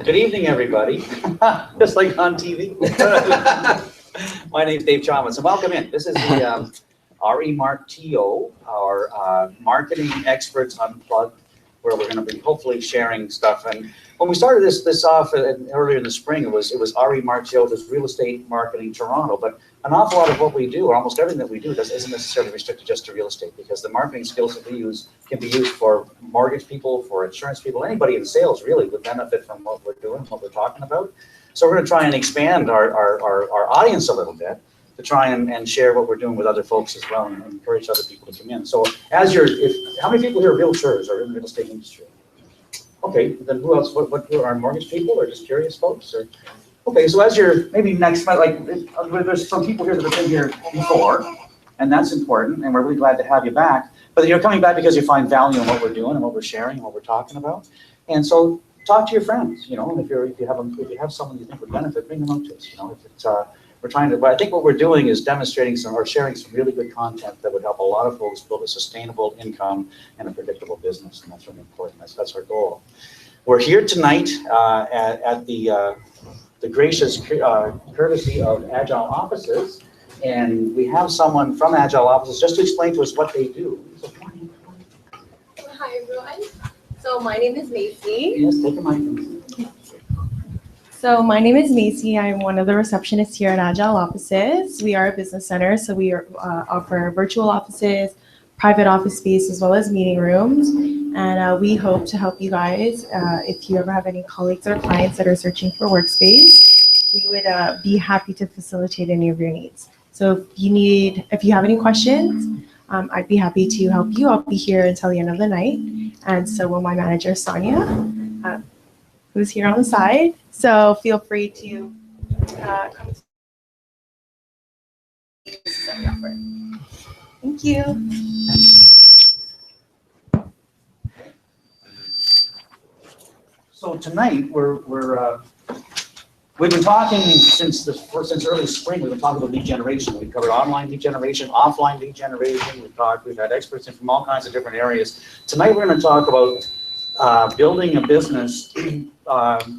Good evening, everybody. Just like on TV. My name's Dave Chalmers, and welcome in. This is the REMarkTO, our marketing experts unplugged, where we're going to be hopefully sharing stuff. And when we started this off earlier in the spring, it was REMarkTO, this Real Estate Marketing Toronto. But an awful lot of what we do, or almost everything that we do, isn't necessarily restricted just to real estate, because the marketing skills that we use can be used for mortgage people, for insurance people, anybody in sales really would benefit from what we're doing, what we're talking about. So we're going to try and expand our audience a little bit to try and share what we're doing with other folks as well, and encourage other people to come in. So as how many people here are realtors or in the real estate industry? Okay, then who else? What are mortgage people, or just curious folks? Or okay, so as maybe next, like there's some people here that have been here before, and that's important, and we're really glad to have you back. But you're coming back because you find value in what we're doing and what we're sharing and what we're talking about. And so talk to your friends. You know, if you have someone you think would benefit, bring them up to us. You know, if it's we're trying to. But I think what we're doing is demonstrating sharing some really good content that would help a lot of folks build a sustainable income and a predictable business, and that's really important. That's our goal. We're here tonight at the gracious courtesy of Agile Offices, and we have someone from Agile Offices just to explain to us what they do. So, hi everyone. So my name is Macy. Yes, take a mic. So my name is Macy. I'm one of the receptionists here at Agile Offices. We are a business center, so we offer virtual offices, private office space, as well as meeting rooms. And we hope to help you guys if you ever have any colleagues or clients that are searching for workspace. We would be happy to facilitate any of your needs. So if you have any questions, I'd be happy to help you. I'll be here until the end of the night. And so will my manager, Sonia, who's here on the side. So feel free to come. Thank you. So tonight we've been talking since early spring. We've been talking about lead generation. We've covered online lead generation, offline lead generation. We've had experts in from all kinds of different areas. Tonight we're going to talk about building a business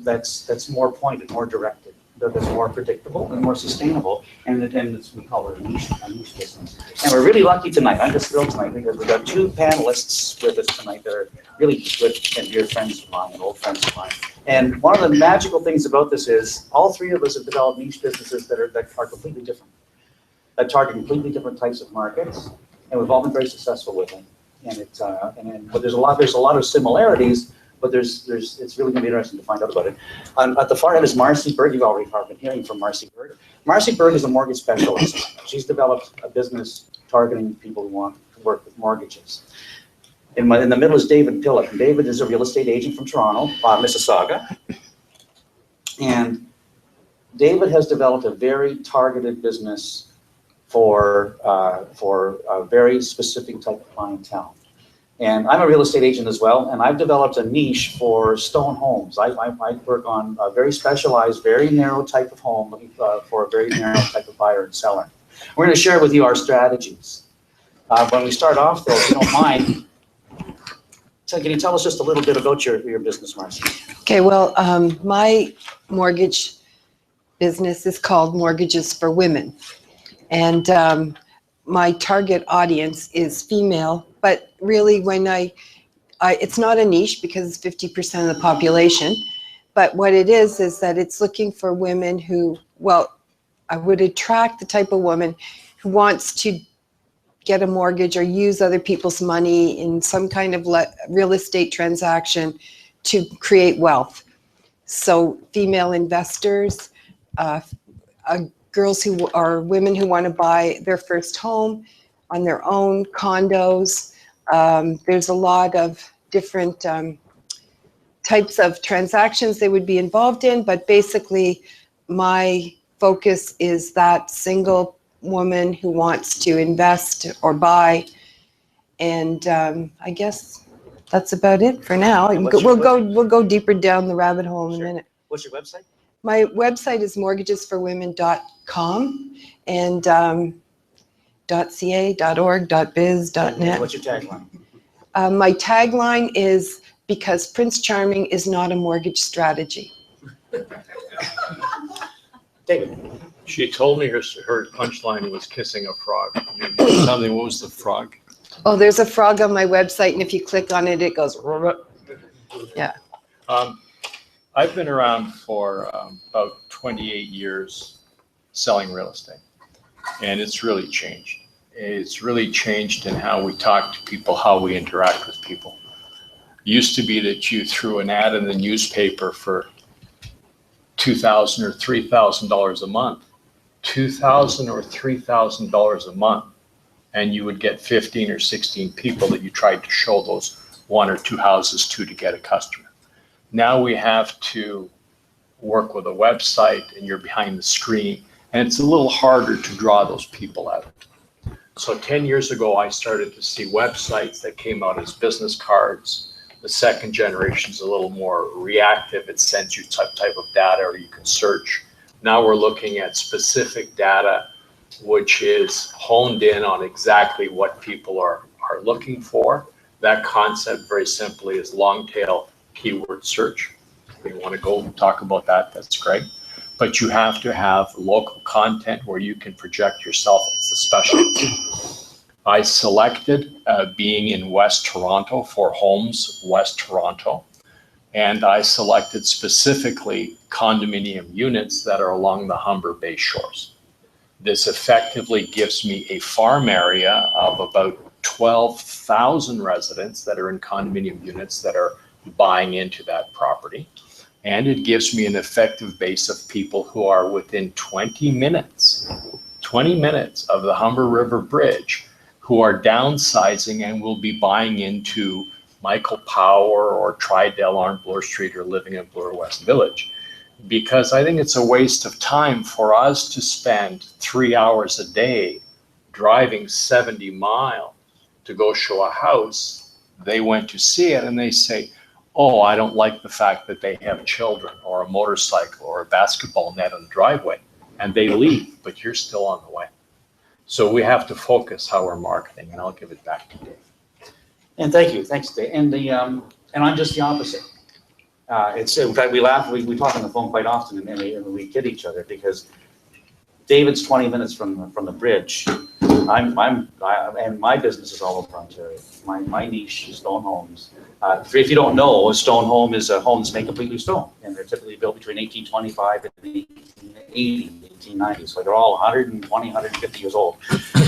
that's more pointed, more directed, that's more predictable and more sustainable, and we call it a niche business. And we're really lucky tonight. I'm just thrilled tonight because we've got two panelists with us tonight that are really good and dear friends of mine, old friends of mine. And one of the magical things about this is all three of us have developed niche businesses that are completely different, that target completely different types of markets, and we've all been very successful with them. And but there's a lot of similarities, but it's really going to be interesting to find out about it. At the far end is Marcy Berg. You've already been hearing from Marcy Berg. Marcy Berg is a mortgage specialist. She's developed a business targeting people who want to work with mortgages. In the middle is David Pillock. And David is a real estate agent from Toronto, Mississauga. And David has developed a very targeted business for a very specific type of clientele. And I'm a real estate agent as well, and I've developed a niche for stone homes. I work on a very specialized, very narrow type of home for a very narrow type of buyer and seller. We're going to share with you our strategies. When we start off, though, if you don't mind, can you tell us just a little bit about your business, Marcy? Okay, well, my mortgage business is called Mortgages for Women. And my target audience is female, but really when it's not a niche because it's 50% of the population, but what it is that it's looking for women who, well, I would attract the type of woman who wants to get a mortgage or use other people's money in some kind of real estate transaction to create wealth. So female investors, girls who are women who want to buy their first home on their own, condos. There's a lot of different types of transactions they would be involved in, but basically my focus is that single woman who wants to invest or buy, and I guess that's about it for now. We'll go deeper down the rabbit hole in a minute. What's your website? My website is mortgagesforwomen.com and .ca, .org, .biz, .net. What's your tagline? My tagline is, because Prince Charming is not a mortgage strategy. David? She told me her punchline was kissing a frog. Something, what was the frog? Oh, there's a frog on my website, and if you click on it, it goes. Yeah. I've been around for about 28 years selling real estate, and it's really changed. It's really changed in how we talk to people, how we interact with people. It used to be that you threw an ad in the newspaper for $2,000 or $3,000 a month, $2,000 or $3,000 a month, and you would get 15 or 16 people that you tried to show those one or two houses to get a customer. Now we have to work with a website, and you're behind the screen, and it's a little harder to draw those people out. So 10 years ago, I started to see websites that came out as business cards. The second generation is a little more reactive. It sends you type of data, or you can search. Now we're looking at specific data, which is honed in on exactly what people are looking for. That concept, very simply, is long tail keyword search. If you want to go talk about that, that's great. But you have to have local content where you can project yourself as a specialist. I selected being in West Toronto for homes, West Toronto. And I selected specifically condominium units that are along the Humber Bay shores. This effectively gives me a farm area of about 12,000 residents that are in condominium units that are buying into that property. And it gives me an effective base of people who are within 20 minutes of the Humber River Bridge, who are downsizing and will be buying into Michael Power or Tridel on Bloor Street or living in Bloor West Village. Because I think it's a waste of time for us to spend 3 hours a day driving 70 miles to go show a house. They went to see it and they say, oh, I don't like the fact that they have children or a motorcycle or a basketball net on the driveway, and they leave, but you're still on the way. So we have to focus how we're marketing, and I'll give it back to Dave. And thank you, thanks, Dave. And I'm just the opposite. It's, in fact, we laugh, we talk on the phone quite often, and we kid each other, because David's 20 minutes from the bridge. And my business is all over Ontario. My niche is stone homes. If you don't know, a stone home is a home that's made completely stone, and they're typically built between 1825 and 1880, 1890. So they're all 120, 150 years old.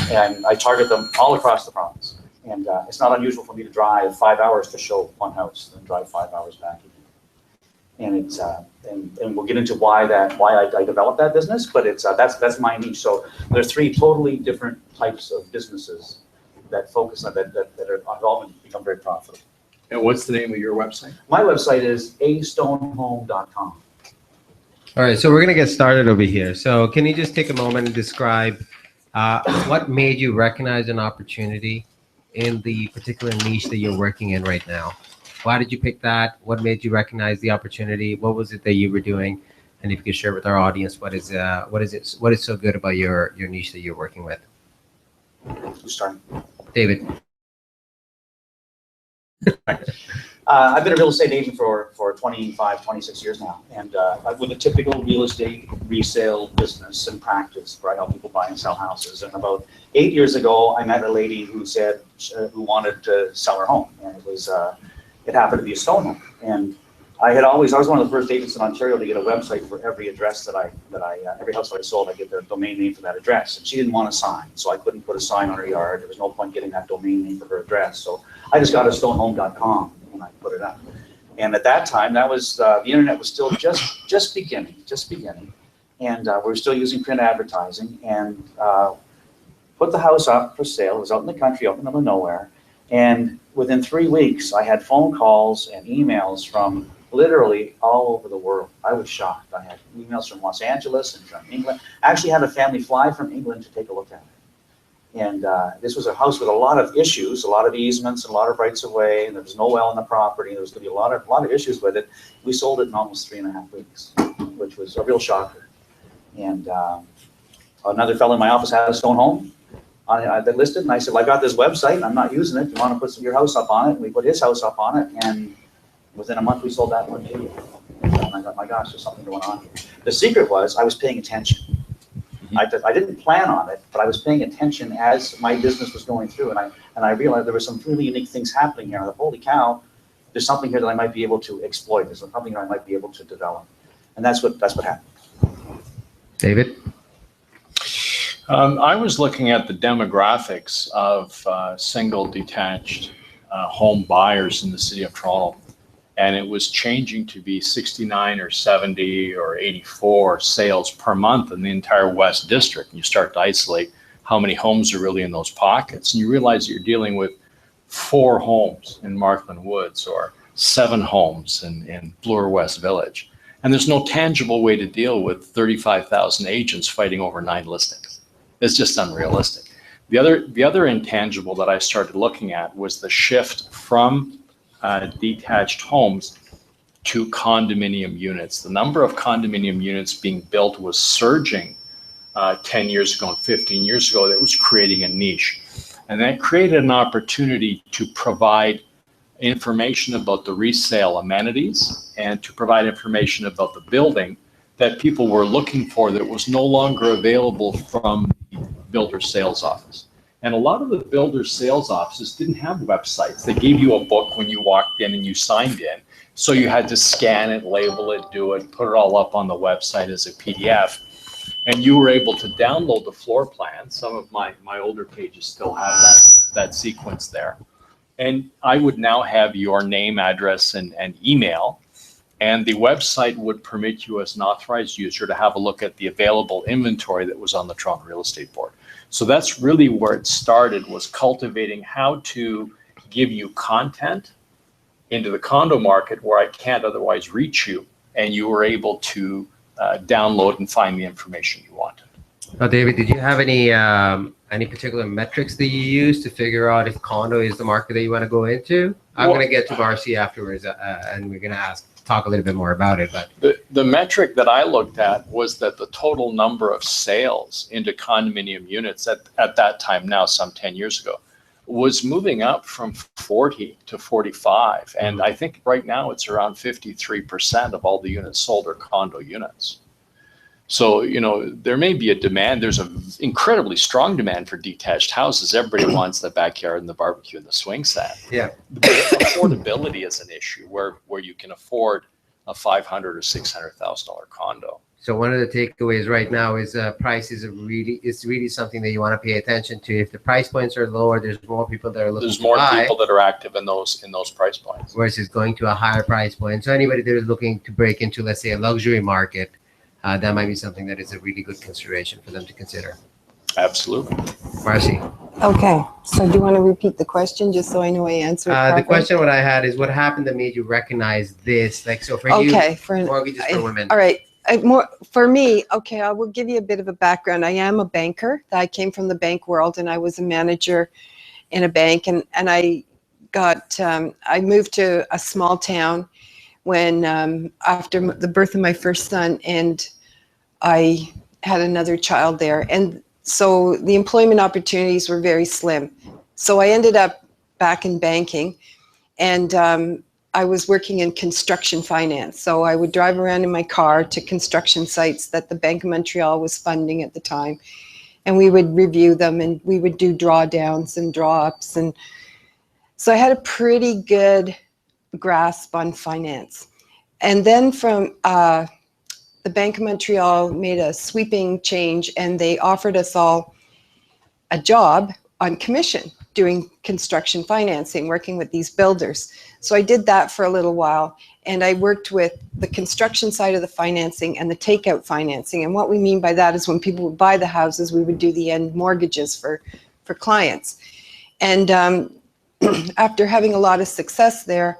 And I target them all across the province. And it's not unusual for me to drive 5 hours to show one house, then drive 5 hours back again. And it's and we'll get into why I developed that business, but it's that's my niche. So there's 3 totally different types of businesses that focus on that are all become very profitable. And what's the name of your website? My website is astonehome.com. All right, so we're gonna get started over here. So can you just take a moment and describe what made you recognize an opportunity in the particular niche that you're working in right now? Why did you pick that? What made you recognize the opportunity? What was it that you were doing? And if you could share with our audience, what is so good about your niche that you're working with? Who's starting? David. I've been a real estate agent for 25, 26 years now, and with a typical real estate resale business and practice where I help people buy and sell houses. And about 8 years ago, I met a lady who said who wanted to sell her home, and it happened to be a stone home. And I was one of the first agents in Ontario to get a website for every address every house that I sold. I get the domain name for that address, and she didn't want a sign, so I couldn't put a sign on her yard. There was no point getting that domain name for her address, so I just got a stonehome.com and I put it up. And at that time, that was the internet was still just beginning, and we were still using print advertising, and put the house up for sale. It was out in the country, out in the middle of nowhere, and within 3 weeks, I had phone calls and emails from literally all over the world. I was shocked. I had emails from Los Angeles and from England. I actually had a family fly from England to take a look at it. And this was a house with a lot of issues, a lot of easements, and a lot of rights of way, and there was no well in the property. There was going to be a lot of issues with it. We sold it in almost 3.5 weeks, which was a real shocker. And another fellow in my office had a stone home. I listed, and I said, well, I got this website, and I'm not using it. You want to put your house up on it? And we put his house up on it, and within a month we sold that one too. I thought, my gosh, there's something going on here. The secret was I was paying attention. I didn't plan on it, but I was paying attention as my business was going through, and I realized there were some really unique things happening here. I thought, holy cow, there's something here that I might be able to exploit. There's something that I might be able to develop, and that's what happened. David? I was looking at the demographics of single detached home buyers in the city of Toronto, and it was changing to be 69 or 70 or 84 sales per month in the entire West District. And you start to isolate how many homes are really in those pockets, and you realize that you're dealing with 4 homes in Markland Woods or 7 homes in Bloor West Village. And there's no tangible way to deal with 35,000 agents fighting over 9 listings. It's just unrealistic. The other intangible that I started looking at was the shift from detached homes to condominium units. The number of condominium units being built was surging 10 years ago and 15 years ago. That was creating a niche. And that created an opportunity to provide information about the resale amenities and to provide information about the building that people were looking for that was no longer available from the builder sales office. And a lot of the builder sales offices didn't have websites. They gave you a book when you walked in and you signed in. So you had to scan it, label it, do it, put it all up on the website as a PDF. And you were able to download the floor plan. Some of my older pages still have that sequence there. And I would now have your name, address, and email. And the website would permit you as an authorized user to have a look at the available inventory that was on the Toronto Real Estate Board. So that's really where it started, was cultivating how to give you content into the condo market where I can't otherwise reach you, and you were able to download and find the information you wanted. Now, David, did you have any particular metrics that you use to figure out if condo is the market that you want to go into? I'm going to get to Marcy afterwards, and we're going to talk a little bit more about it. But the metric that I looked at was that the total number of sales into condominium units at that time, now some 10 years ago, was moving up from 40 to 45. And I think right now it's around 53% of all the units sold are condo units. So, you know, there may be a demand. There's an incredibly strong demand for detached houses. Everybody wants the backyard and the barbecue and the swing set. yeah, But affordability is an issue where you can afford a $500,000 or $600,000 condo. so one of the takeaways right now is price is really something that you want to pay attention to. If the price points are lower, there's more people that are looking There's to more buy people that are active in those price points. versus going to a higher price point. So anybody that is looking to break into, let's say, a luxury market, that might be something that is a really good consideration for them to consider. Absolutely. Marcy, Okay, so do you want to repeat the question just so I know I answered it the properly? question what I had is what happened that made you recognize this? Like, so for Okay, you, mortgages for women. all right. For me, okay, I will give you a bit of a background. I am a banker. I came from the bank world, and I was a manager in a bank, and I got I moved to a small town when after the birth of my first son, and I had another child there, and so the employment opportunities were very slim. So I ended up back in banking, and I was working in construction finance. So I would drive around in my car to construction sites that the Bank of Montreal was funding at the time, and we would review them, and we would do drawdowns and draw-ups, and so I had a pretty good grasp on finance. And then from the Bank of Montreal made a sweeping change, and they offered us all a job on commission doing construction financing, working with these builders. So I did that for a little while, and I worked with the construction side of the financing and the takeout financing. And what we mean by that is when people would buy the houses, we would do the end mortgages for clients. And after having a lot of success there,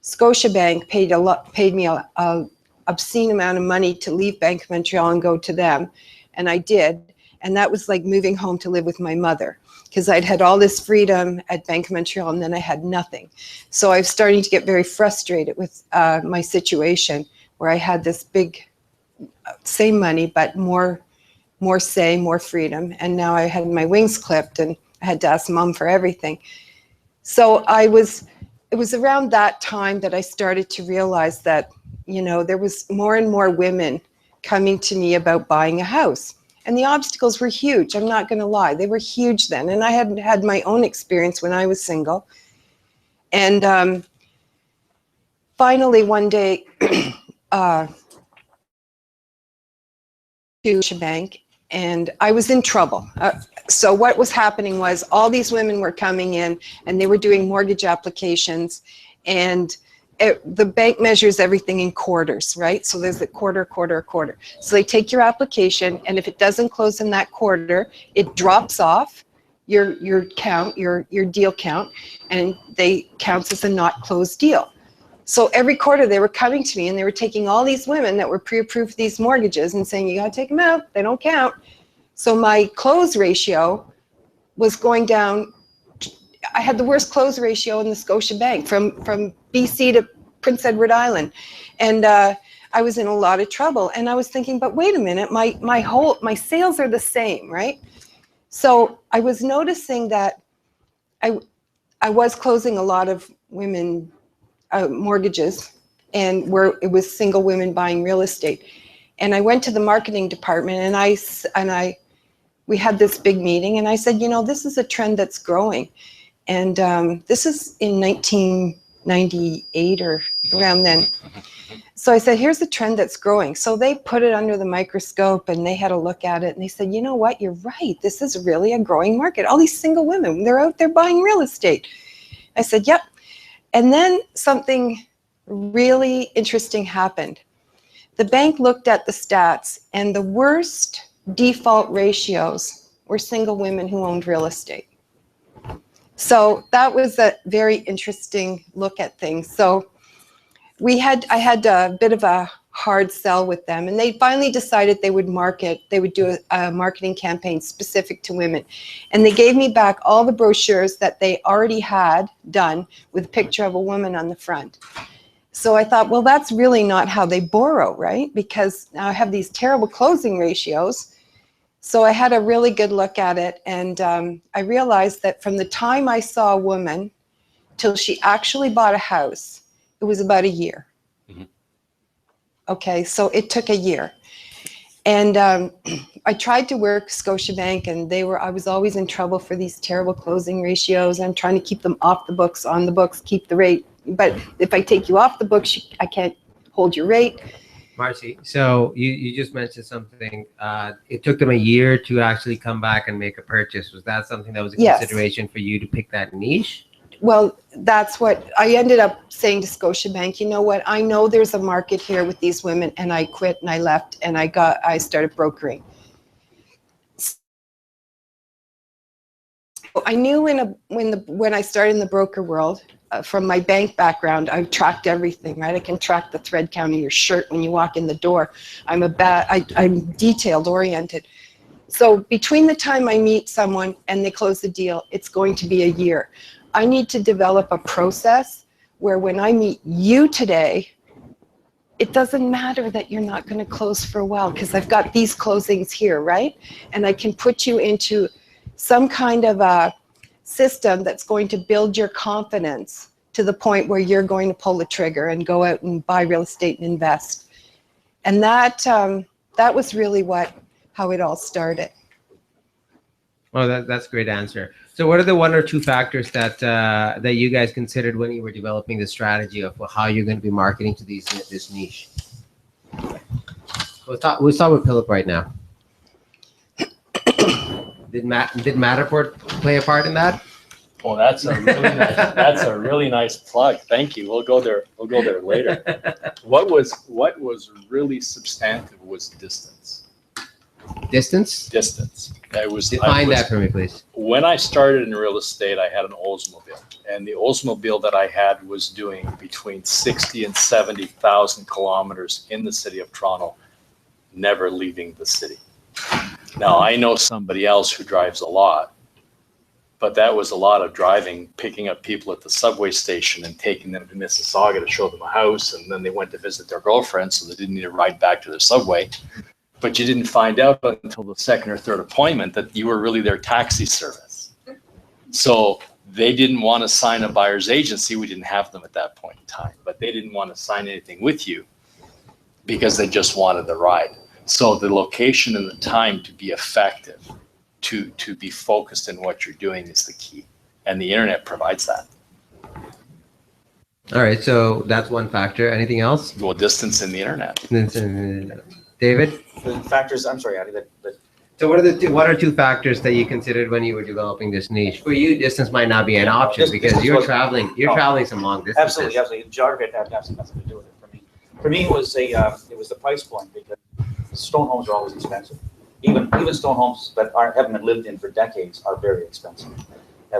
Scotiabank paid me a obscene amount of money to leave Bank of Montreal and go to them, and I did. And that was like moving home to live with my mother, because I'd had all this freedom at Bank of Montreal, and then I had nothing. So I was starting to get very frustrated with my situation, where I had this big, same money, but more say, more freedom. And now I had my wings clipped, and I had to ask Mom for everything. So it was around that time that I started to realize that there was more and more women coming to me about buying a house. And the obstacles were huge. I'm not going to lie. They were huge then. And I had had my own experience when I was single. And finally, one day, to bank, and I was in trouble. So what was happening was all these women were coming in and they were doing mortgage applications, and the bank measures everything in quarters, right? So there's a quarter. So they take your application, and if it doesn't close in that quarter, it drops off your count, your deal count, and they counts as a not closed deal. So every quarter they were coming to me and they were taking all these women that were pre-approved for these mortgages and saying, you gotta take them out, they don't count. So my close ratio was going down. I had the worst close ratio in the Scotia Bank from BC to Prince Edward Island. And I was in a lot of trouble. And I was thinking, but wait a minute, my sales are the same, right? So I was noticing that I was closing a lot of women mortgages, and where it was single women buying real estate. And I went to the marketing department, and we had this big meeting, and I said, this is a trend that's growing. And this is in 1998 or around then. So I said, here's a trend that's growing. So they put it under the microscope and they had a look at it, and they said, you know what, you're right. This is really a growing market. All these single women, they're out there buying real estate. I said, yep. And then something really interesting happened. The bank looked at the stats, and the worst default ratios were single women who owned real estate. So that was a very interesting look at things. So I had a bit of a hard sell with them, and they finally decided they would do a marketing campaign specific to women. And they gave me back all the brochures that they already had done with a picture of a woman on the front. So I thought, well, that's really not how they borrow, right? Because now I have these terrible closing ratios. So I had a really good look at it, and I realized that from the time I saw a woman till she actually bought a house, it was about a year. Okay, so it took a year. And I tried to work Scotiabank, and I was always in trouble for these terrible closing ratios. I'm trying to keep them off the books, on the books, keep the rate. But if I take you off the books, I can't hold your rate. Marcy, so you just mentioned something. It took them a year to actually come back and make a purchase. Was that something that was a consideration for you to pick that niche? Well, that's what I ended up saying to Scotiabank. You know what? I know there's a market here with these women, and I quit and I left, and I started brokering. I knew when I started in the broker world, from my bank background, I've tracked everything, right? I can track the thread count of your shirt when you walk in the door. I'm detailed oriented. So between the time I meet someone and they close the deal, it's going to be a year. I need to develop a process where when I meet you today, it doesn't matter that you're not going to close for a while, because I've got these closings here, right? And I can put you into some kind of a system that's going to build your confidence to the point where you're going to pull the trigger and go out and buy real estate and invest. And that was really how it all started. Oh, that's a great answer. So what are the one or two factors that you guys considered when you were developing the strategy of how you're going to be marketing to this niche? We'll start with Philip right now. Did Matterport play a part in that? Well, that's a really nice plug. Thank you. We'll go there later. What was really substantive was distance. Distance? Distance. Define that for me, please. When I started in real estate, I had an Oldsmobile, and the Oldsmobile that I had was doing between 60 and 70,000 kilometers in the city of Toronto, never leaving the city. Now, I know somebody else who drives a lot, but that was a lot of driving, picking up people at the subway station and taking them to Mississauga to show them a house, and then they went to visit their girlfriend, so they didn't need to ride back to their subway. But you didn't find out until the second or third appointment that you were really their taxi service. So they didn't want to sign a buyer's agency. We didn't have them at that point in time, but they didn't want to sign anything with you because they just wanted the ride. So the location and the time to be effective, to be focused in what you're doing is the key. And the internet provides that. All right, so that's one factor. Anything else? Well, distance in the internet. David? The factors, I'm sorry, Addy, that So what are two factors that you considered when you were developing this niche? For you, distance might not be an option because Distance you're was- traveling some long distances. absolutely. Geography had absolutely nothing to do with it for me. For me, it was the price point, because stone homes are always expensive. Even stone homes that haven't been lived in for decades are very expensive.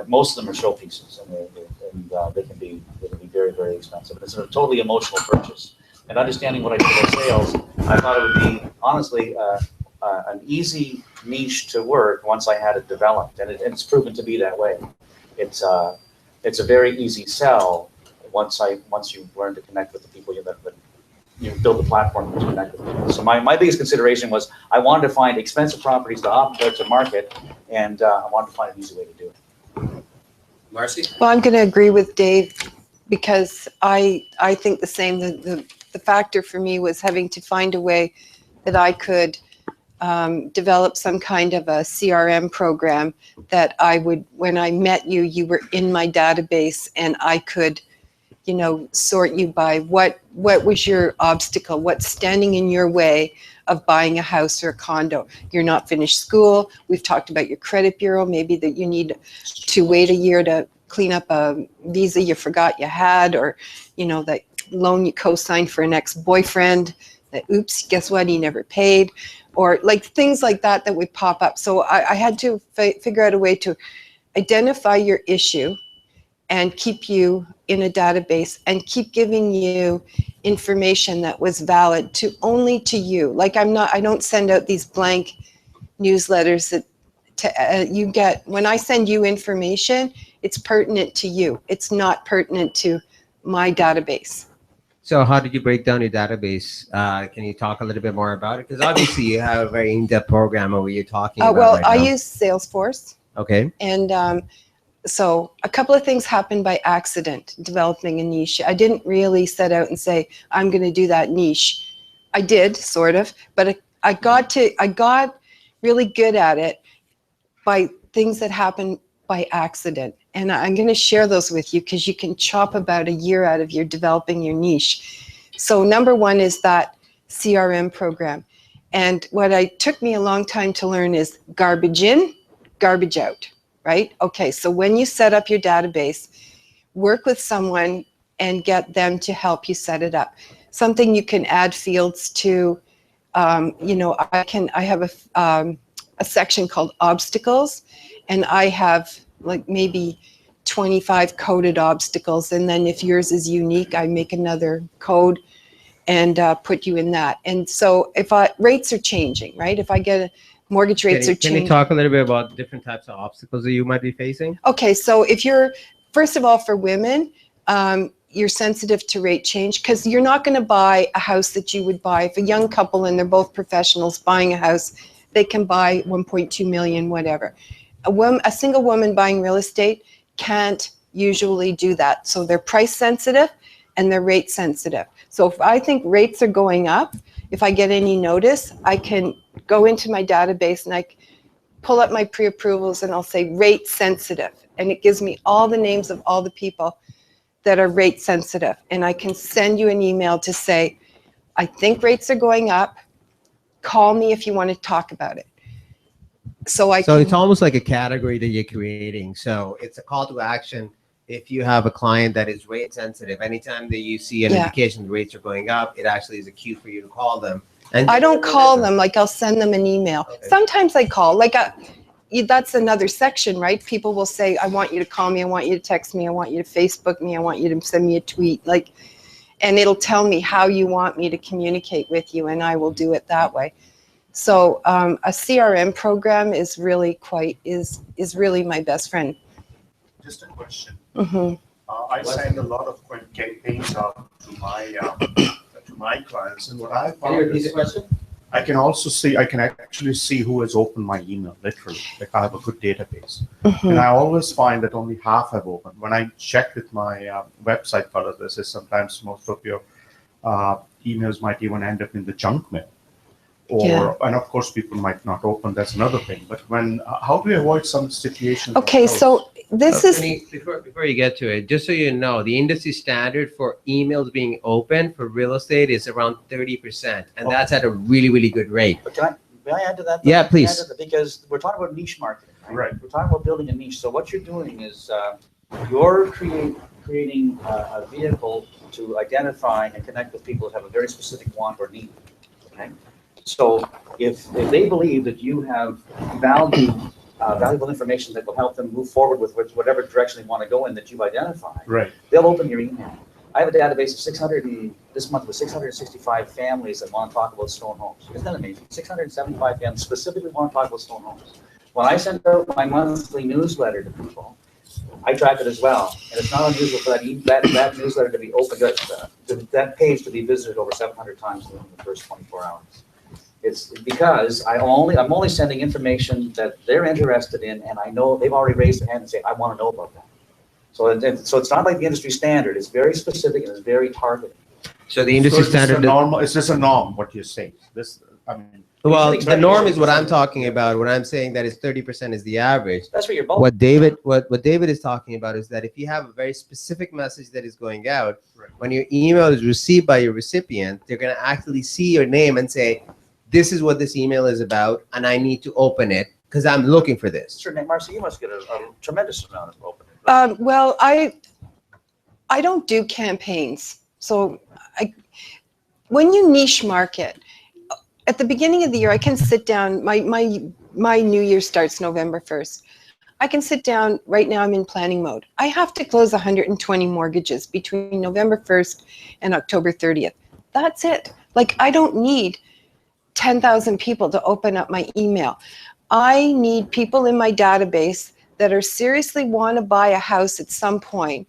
Most of them are showpieces, and they can be very, very expensive. It's a totally emotional purchase. And understanding what I did about sales, I thought it would be honestly an easy niche to work once I had it developed, and it's proven to be that way. It's a very easy sell once you learn to connect with the people that you build the platform to connect with people. So my biggest consideration was I wanted to find expensive properties to market, and I wanted to find an easy way to do it. Marcy? Well, I'm going to agree with Dave because I think the same. The factor for me was having to find a way that I could develop some kind of a CRM program that I would, when I met you, you were in my database, and I could, sort you by what was your obstacle, what's standing in your way of buying a house or a condo. You're not finished school. We've talked about your credit bureau, maybe that you need to wait a year to clean up a visa you forgot you had, or, that loan you co-signed for an ex-boyfriend that, oops, guess what, he never paid, or like things like that would pop up. So I had to figure out a way to identify your issue and keep you in a database and keep giving you information that was valid only to you. Like I don't send out these blank newsletters that you get. When I send you information, it's pertinent to you. It's not pertinent to my database. So how did you break down your database? Can you talk a little bit more about it? Because obviously you have a very in-depth program of what you're talking about Well, right I now. use Salesforce. Okay. And so a couple of things happened by accident, developing a niche. I didn't really set out and say, I'm going to do that niche. I did, sort of, but I got really good at it by things that happened by accident. And I'm going to share those with you because you can chop about a year out of your developing your niche. So number one is that CRM program. And what took me a long time to learn is garbage in, garbage out, right? Okay, so when you set up your database, work with someone and get them to help you set it up. Something you can add fields to, I have a section called obstacles, and I have like maybe 25 coded obstacles. And then if yours is unique, I make another code and put you in that. And so if rates are changing, right? If I get mortgage rates are changing. Can you talk a little bit about different types of obstacles that you might be facing? Okay, so if you're, first of all, for women, you're sensitive to rate change because you're not going to buy a house that you would buy if a young couple and they're both professionals buying a house, they can buy 1.2 million, whatever. A single woman buying real estate can't usually do that. So they're price sensitive and they're rate sensitive. So if I think rates are going up, if I get any notice, I can go into my database and I pull up my pre-approvals and I'll say rate sensitive. And it gives me all the names of all the people that are rate sensitive. And I can send you an email to say, I think rates are going up. Call me if you want to talk about it. So it's almost like a category that you're creating. So it's a call to action. If you have a client that is rate sensitive, anytime that you see an indication the rates are going up, it actually is a cue for you to call them. And I don't call them, like I'll send them an email. Okay. Sometimes I call, that's another section, right? People will say, I want you to call me, I want you to text me, I want you to Facebook me, I want you to send me a tweet, and it'll tell me how you want me to communicate with you, and I will do it that way. So a CRM program is really is really my best friend. Just a question. Mm-hmm. I send a lot of campaigns out to my clients, and what I Can you repeat the found is question? I can actually see who has opened my email, literally. Like I have a good database. Mm-hmm. And I always find that only half have opened. When I check with my website color, this is sometimes most of your emails might even end up in the junk mail. Yeah. And of course, people might not open, that's another thing. But how do we avoid some situations? Okay, like those? so this is, Denise, before you get to it, just so you know, the industry standard for emails being open for real estate is around 30%, and that's at a really, really good rate. But may I add to that? Yeah, May I please. add to that? Because we're talking about niche marketing, right? Right. We're talking about building a niche. So what you're doing is you're creating a vehicle to identify and connect with people that have a very specific want or need. Okay. So if they believe that you have valuable information that will help them move forward with whatever direction they want to go in that you've identified, Right. they'll open your email. I have a database of this month with 665 families that want to talk about stone homes. Isn't that amazing? 675 families specifically want to talk about stone homes. When I send out my monthly newsletter to people, I track it as well. And it's not unusual for that newsletter to be opened, that page to be visited over 700 times in the first 24 hours. It's because I'm only sending information that they're interested in, and I know they've already raised their hand and say, I want to know about that. So it's not like the industry standard. It's very specific and it's very targeted. So the industry standard. It's just a norm, what you're saying. Well, the norm is what I'm talking about. What I'm saying that is 30% is the average. That's what you're both. What David is talking about is that if you have a very specific message that is going out, Right. when your email is received by your recipient, they're going to actually see your name and say, this is what this email is about, and I need to open it because I'm looking for this. Sure, Marcy, you must get a tremendous amount of opening. well, I don't do campaigns. So when you niche market, at the beginning of the year, I can sit down, my new year starts November 1st. I can sit down, right now I'm in planning mode. I have to close 120 mortgages between November 1st and October 30th. That's it. Like, I don't need 10,000 people to open up my email. I need people in my database that are seriously want to buy a house at some point,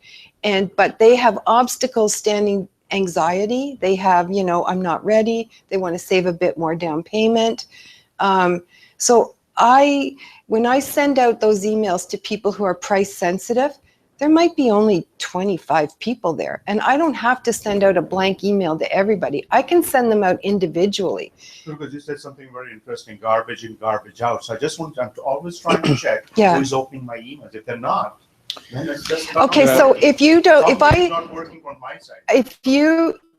but they have obstacles standing, anxiety. They have, I'm not ready. They want to save a bit more down payment. So when I send out those emails to people who are price sensitive, there might be only 25 people there. And I don't have to send out a blank email to everybody. I can send them out individually. Because you said something very interesting, garbage in, garbage out. So I'm always trying to check Yeah. who's opening my emails. If they're not, then it's just not. Okay, so if you don't, Something's not working on my side.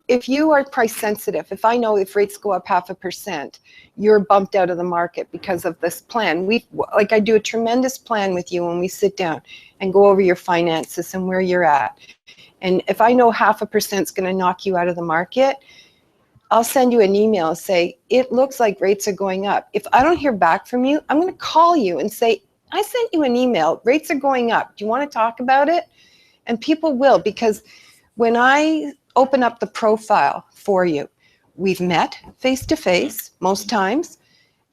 if you are price sensitive, if I know if rates go up 0.5%, you're bumped out of the market because of this plan. I do a tremendous plan with you when we sit down and go over your finances and where you're at. And if I know 0.5% is going to knock you out of the market, I'll send you an email and say, it looks like rates are going up. If I don't hear back from you, I'm going to call you and say, I sent you an email, rates are going up. Do you want to talk about it? And people will, because when I open up the profile for you, we've met face-to-face most times,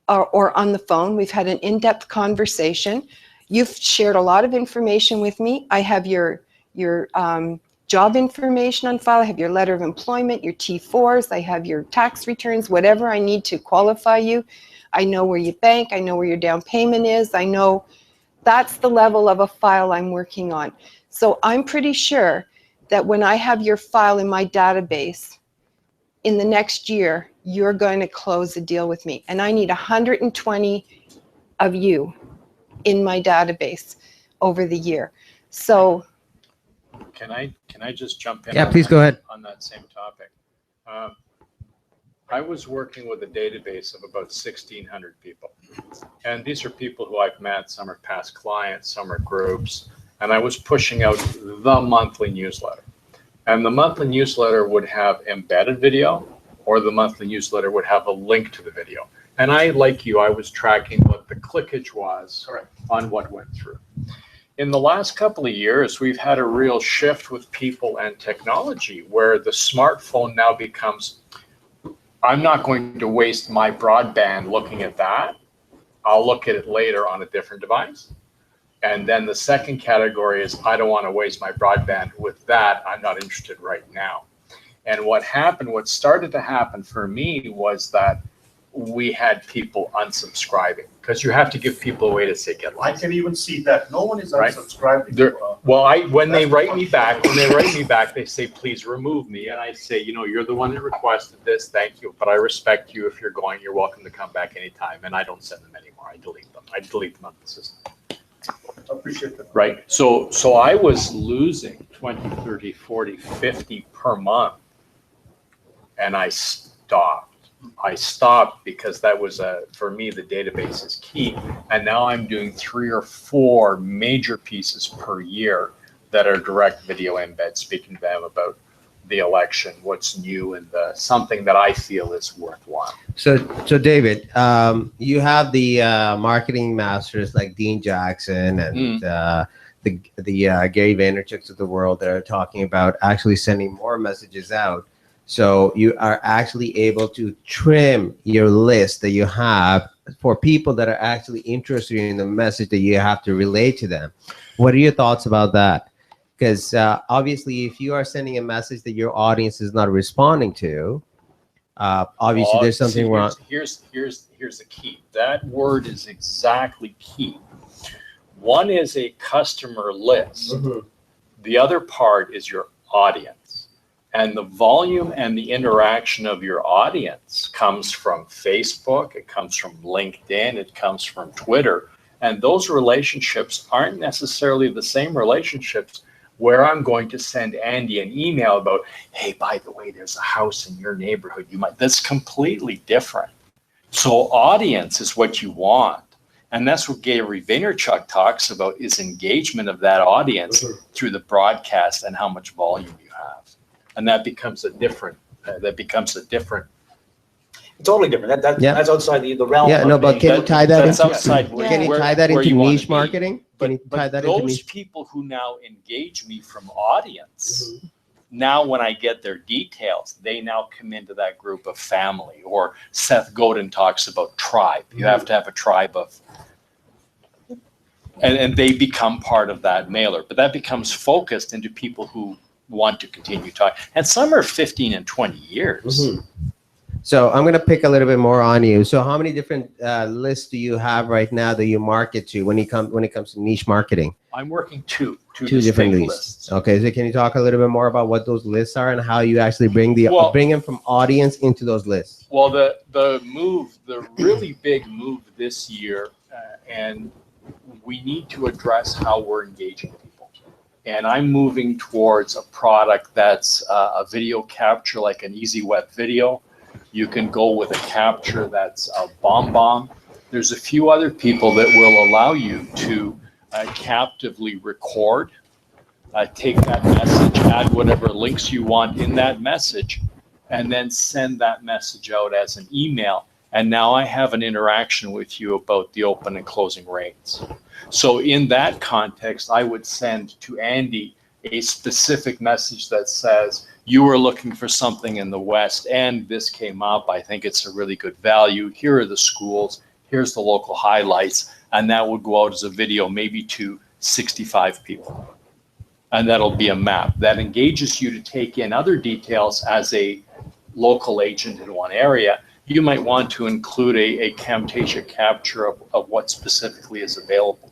or on the phone. We've had an in-depth conversation. You've shared a lot of information with me. I have your job information on file. I have your letter of employment, your T4s. I have your tax returns, whatever I need to qualify you. I know where you bank. I know where your down payment is. I know that's the level of a file I'm working on. So I'm pretty sure that when I have your file in my database, in the next year, you're going to close a deal with me. And I need 120 of you in my database over the year. So Can I just jump in? Yeah, on please that- go ahead. On that same topic. I was working with a database of about 1,600 people. And these are people who I've met, some are past clients, some are groups. And I was pushing out the monthly newsletter. And the monthly newsletter would have embedded video, or the monthly newsletter would have a link to the video. And I, like you, I was tracking what the clickage was on what went through. In the last couple of years, we've had a real shift with people and technology where the smartphone now becomes, I'm not going to waste my broadband looking at that. I'll look at it later on a different device. And then the second category is, I don't want to waste my broadband with that. I'm not interested right now. And what started to happen for me was that we had people unsubscribing because you have to give people a way to say get I lost. can even see that. No one is Right. unsubscribing. There- Well, when they That's write the me back, they say, please remove me. And I say, you're the one that requested this. Thank you. But I respect you. If you're going, you're welcome to come back anytime. And I don't send them anymore. I delete them. I delete them out of the system. Appreciate that. Right. So I was losing 20, 30, 40, 50 per month. And I stopped because that was for me, the database is key. And now I'm doing 3 or 4 major pieces per year that are direct video embed, speaking to them about the election, what's new, and something that I feel is worthwhile. So David, you have the marketing masters like Dean Jackson and the Gary Vaynerchuk's of the world that are talking about actually sending more messages out. So you are actually able to trim your list that you have for people that are actually interested in the message that you have to relay to them. What are your thoughts about that? Because obviously, if you are sending a message that your audience is not responding to, obviously there's something wrong. Here's the key. That word is exactly key. One is a customer list. The other part is your audience. And the volume and the interaction of your audience comes from Facebook, it comes from LinkedIn, it comes from Twitter. And those relationships aren't necessarily the same relationships where I'm going to send Andy an email about, hey, by the way, there's a house in your neighborhood. That's completely different. So audience is what you want. And that's what Gary Vaynerchuk talks about, is engagement of that audience through the broadcast and how much volume you have. And that becomes a different. Totally different. Yeah. That's outside the realm. Yeah, of no, but being- can you tie that That's into outside can you where- tie that where into you wanna niche be. marketing? Can you tie But that into those niche? people who now engage me from audience, now when I get their details, they now come into that group of family. Or Seth Godin talks about tribe. You have to have a tribe of, and they become part of that mailer. But that becomes focused into people who want to continue talking. And some are 15 and 20 years. So I'm going to pick a little bit more on you. So how many different lists do you have right now that you market to when it comes to niche marketing? I'm working two different distinct lists. Okay, so can you talk a little bit more about what those lists are and how you actually bring them from audience into those lists? Well, the really big move this year, and we need to address how we're engaging people. And I'm moving towards a product that's a video capture, like an Easy Web video. You can go with a capture that's a bomb. There's a few other people that will allow you to captively record, take that message, add whatever links you want in that message, and then send that message out as an email. And now I have an interaction with you about the open and closing rates. So in that context, I would send to Andy a specific message that says, you were looking for something in the West and this came up. I think it's a really good value. Here are the schools. Here's the local highlights. And that would go out as a video, maybe to 65 people. And that'll be a map that engages you to take in other details as a local agent in one area. You might want to include a Camtasia capture of what specifically is available.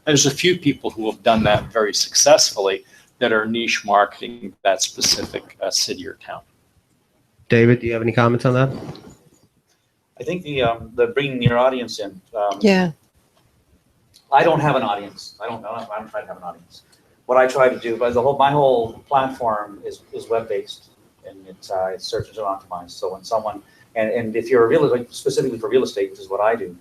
There's a few people who have done that very successfully that are niche marketing that specific city or town. David, do you have any comments on that? I think the bringing your audience in. Yeah. I don't have an audience. I don't try to have an audience. What I try to do, but my whole platform is web-based, and it's search engine optimized. So when someone, and if you're specifically for real estate, which is what I do,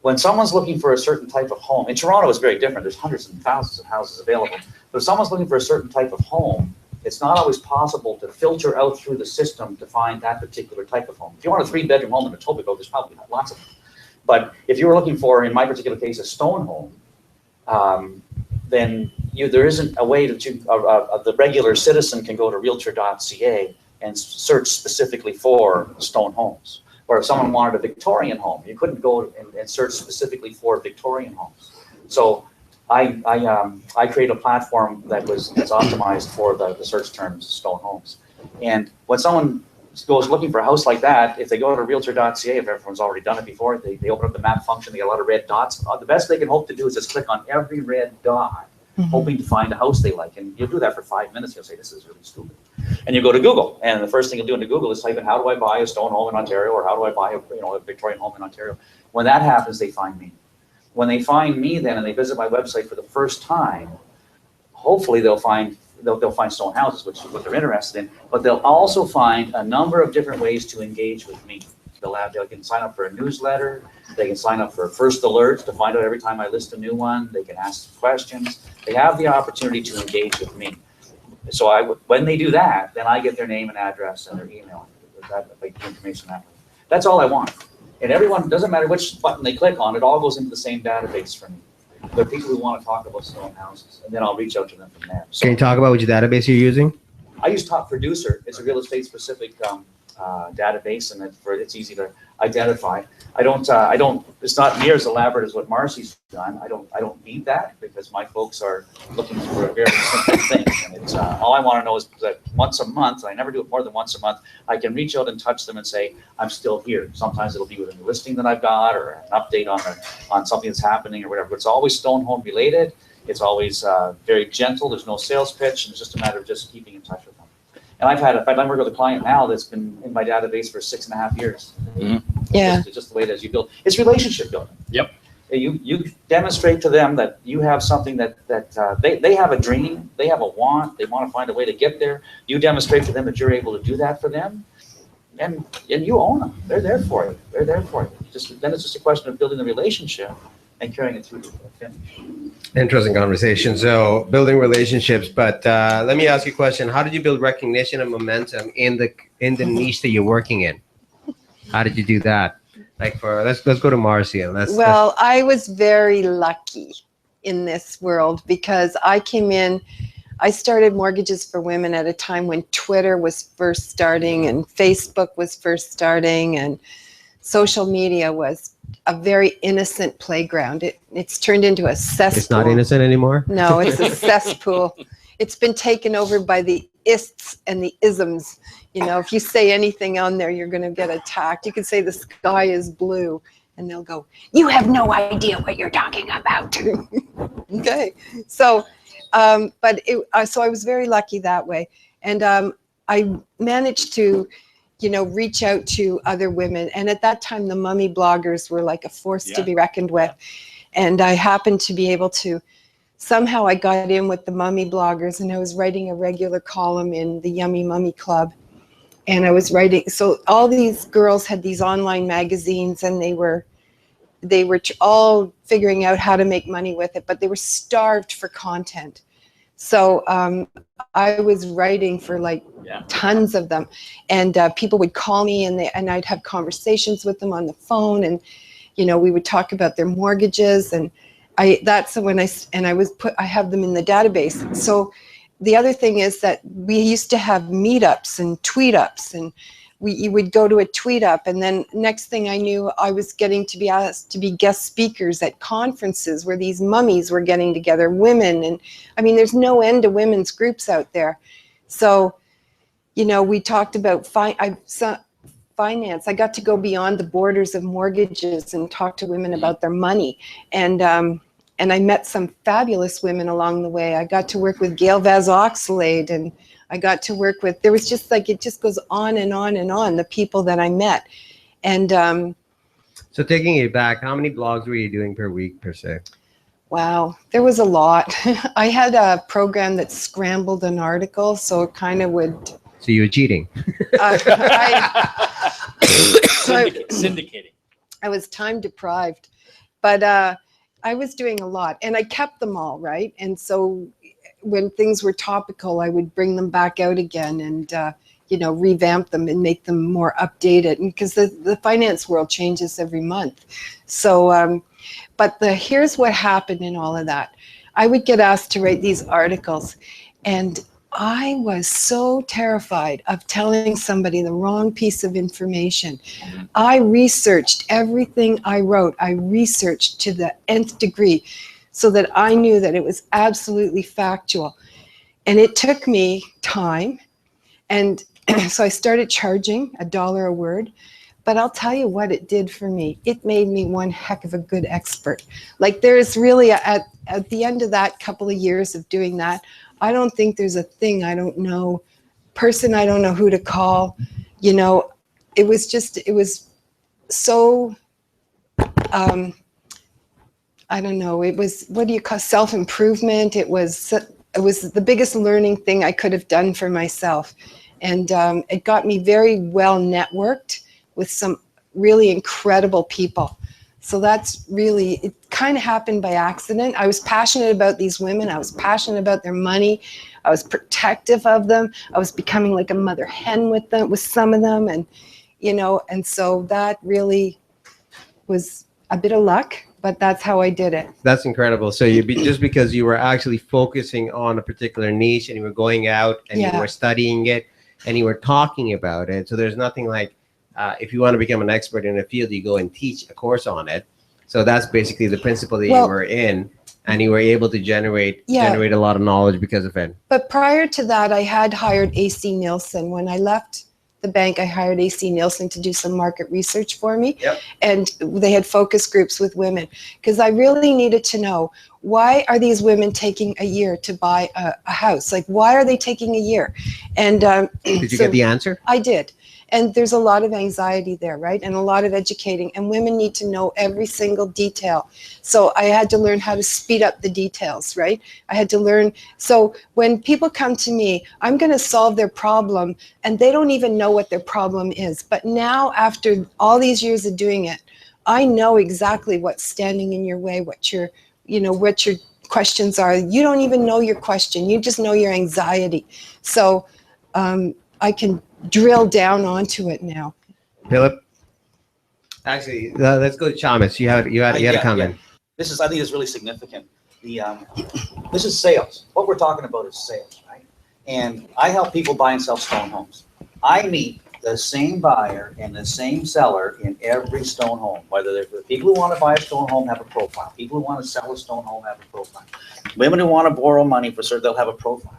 when someone's looking for a certain type of home, in Toronto it's very different. There's hundreds and thousands of houses available. But if someone's looking for a certain type of home, it's not always possible to filter out through the system to find that particular type of home. If you want a 3-bedroom home in Etobicoke, there's probably lots of them. But if you were looking for, in my particular case, a stone home, then there isn't a way that the regular citizen can go to realtor.ca and search specifically for stone homes. Or if someone wanted a Victorian home, you couldn't go and search specifically for Victorian homes. So I create a platform that's optimized for the search terms stone homes. And when someone goes looking for a house like that, if they go to realtor.ca, if everyone's already done it before, they open up the map function, they get a lot of red dots. The best they can hope to do is just click on every red dot, hoping to find a house they like. And you'll do that for 5 minutes. You'll say, this is really stupid. And you go to Google, and the first thing you'll do into Google is type in, how do I buy a stone home in Ontario, or how do I buy a Victorian home in Ontario? When that happens, they find me. When they find me then, and they visit my website for the first time, hopefully they'll find stone houses, which is what they're interested in, but they'll also find a number of different ways to engage with me. They can sign up for a newsletter, they can sign up for first alerts to find out every time I list a new one, they can ask questions, they have the opportunity to engage with me. So when they do that, then I get their name and address and their email, information that way. That's all I want. And everyone, doesn't matter which button they click on, it all goes into the same database for me. There are people who want to talk about stone houses, and then I'll reach out to them from there. So Can you talk about which database you're using? I use Top Producer. It's a real estate specific database, and it's easy to identify. It's not near as elaborate as what Marcy's done. I don't need that because my folks are looking for a very simple thing. And it's all I want to know is that once a month, I never do it more than once a month, I can reach out and touch them and say, I'm still here. Sometimes it'll be with a new listing that I've got or an update on something that's happening or whatever. But it's always stone home related. It's always very gentle. There's no sales pitch, and it's just a matter of just keeping in touch with them. And I've worked with a client now that's been in my database for 6.5 years. Yeah. It's just the way it is. You build. It's relationship building. Yep. You demonstrate to them that you have something that they have a dream, they have a want, they want to find a way to get there. You demonstrate to them that you're able to do that for them, and you own them. They're there for you. They're there for you. Then it's just a question of building the relationship and carrying it through to the finish. Interesting conversation. So building relationships, but let me ask you a question. How did you build recognition and momentum in the niche that you're working in? How did you do that? Like let's go to Marcia. Well, I was very lucky in this world because I started Mortgages for Women at a time when Twitter was first starting and Facebook was first starting and social media was a very innocent playground. It's turned into a cesspool. It's not innocent anymore? No, it's a cesspool. It's been taken over by the ists and the isms. You know, if you say anything on there, you're going to get attacked. You can say the sky is blue, and they'll go, you have no idea what you're talking about. Okay. So, so I was very lucky that way. And I managed to, reach out to other women. And at that time, the mummy bloggers were like a force to be reckoned with. And I happened to be able to, somehow I got in with the mummy bloggers, and I was writing a regular column in the Yummy Mummy Club. And I was writing, so all these girls had these online magazines, and they were all figuring out how to make money with it, but they were starved for content. So I was writing for tons of them, and people would call me, and I'd have conversations with them on the phone, and we would talk about their mortgages, and I have them in the database. So the other thing is that we used to have meetups and tweet ups, and you would go to a tweet up, and then next thing I knew, I was getting to be asked to be guest speakers at conferences where these mummies were getting together, women, and I mean, there's no end to women's groups out there. So, we talked about finance. I got to go beyond the borders of mortgages and talk to women about their money, and I met some fabulous women along the way. I got to work with Gail Vaz-Oxlade, and I got to work with, there was just it just goes on and on and on, the people that I met. And so taking it back, how many blogs were you doing per week per se? Wow, there was a lot. I had a program that scrambled an article, so it kind of would. So you were cheating. Syndicating. I was time deprived, but I was doing a lot, and I kept them all, right? And so when things were topical, I would bring them back out again and, revamp them and make them more updated, because the finance world changes every month. So, here's what happened in all of that. I would get asked to write these articles, and I was so terrified of telling somebody the wrong piece of information. I researched everything I wrote. I researched to the nth degree so that I knew that it was absolutely factual. And it took me time. And So I started charging $1 a word. But I'll tell you what it did for me. It made me one heck of a good expert. Like there's really, at the end of that couple of years of doing that, I don't think there's a thing I don't know, person I don't know who to call. You know, it was so, I don't know, it was, what do you call, self-improvement. It was the biggest learning thing I could have done for myself. And it got me very well networked with some really incredible people. So that's really, it kind of happened by accident. I was passionate about these women. I was passionate about their money. I was protective of them. I was becoming like a mother hen with them, with some of them. And, you know, and so that really was a bit of luck, but that's how I did it. That's incredible. So just because you were actually focusing on a particular niche and you were going out and you were studying it and you were talking about it. So there's nothing like, if you want to become an expert in a field, you go and teach a course on it. So that's basically the principle that you were in, and you were able to generate a lot of knowledge because of it. But prior to that, I had hired AC Nielsen. When I left the bank, I hired AC Nielsen to do some market research for me. Yep. And they had focus groups with women, because I really needed to know, why are these women taking a year to buy a house? Like, why are they taking a year? And did you get the answer? I did. And there's a lot of anxiety there, right? And a lot of educating. And women need to know every single detail. So I had to learn how to speed up the details, right? I had to learn. So when people come to me, I'm going to solve their problem, and they don't even know what their problem is. But now, after all these years of doing it, I know exactly what's standing in your way, what your questions are. You don't even know your question. You just know your anxiety. So I can drill down onto it now. Philip? Actually, let's go to Chamas. You had a comment. Yeah. I think it's really significant. This is sales. What we're talking about is sales, right? And I help people buy and sell stone homes. I meet the same buyer and the same seller in every stone home, whether they're the people who want to buy a stone home have a profile. People who want to sell a stone home have a profile. Women who want to borrow money for certain, they'll have a profile.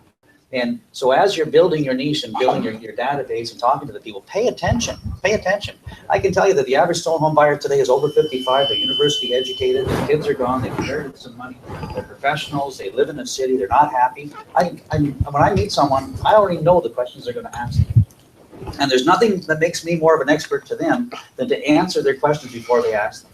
And so as you're building your niche and building your database and talking to the people, pay attention. Pay attention. I can tell you that the average stone home buyer today is over 55. They're university educated. Their kids are gone. They've inherited some money. They're professionals. They live in a city. They're not happy. When I meet someone, I already know the questions they're going to ask me. And there's nothing that makes me more of an expert to them than to answer their questions before they ask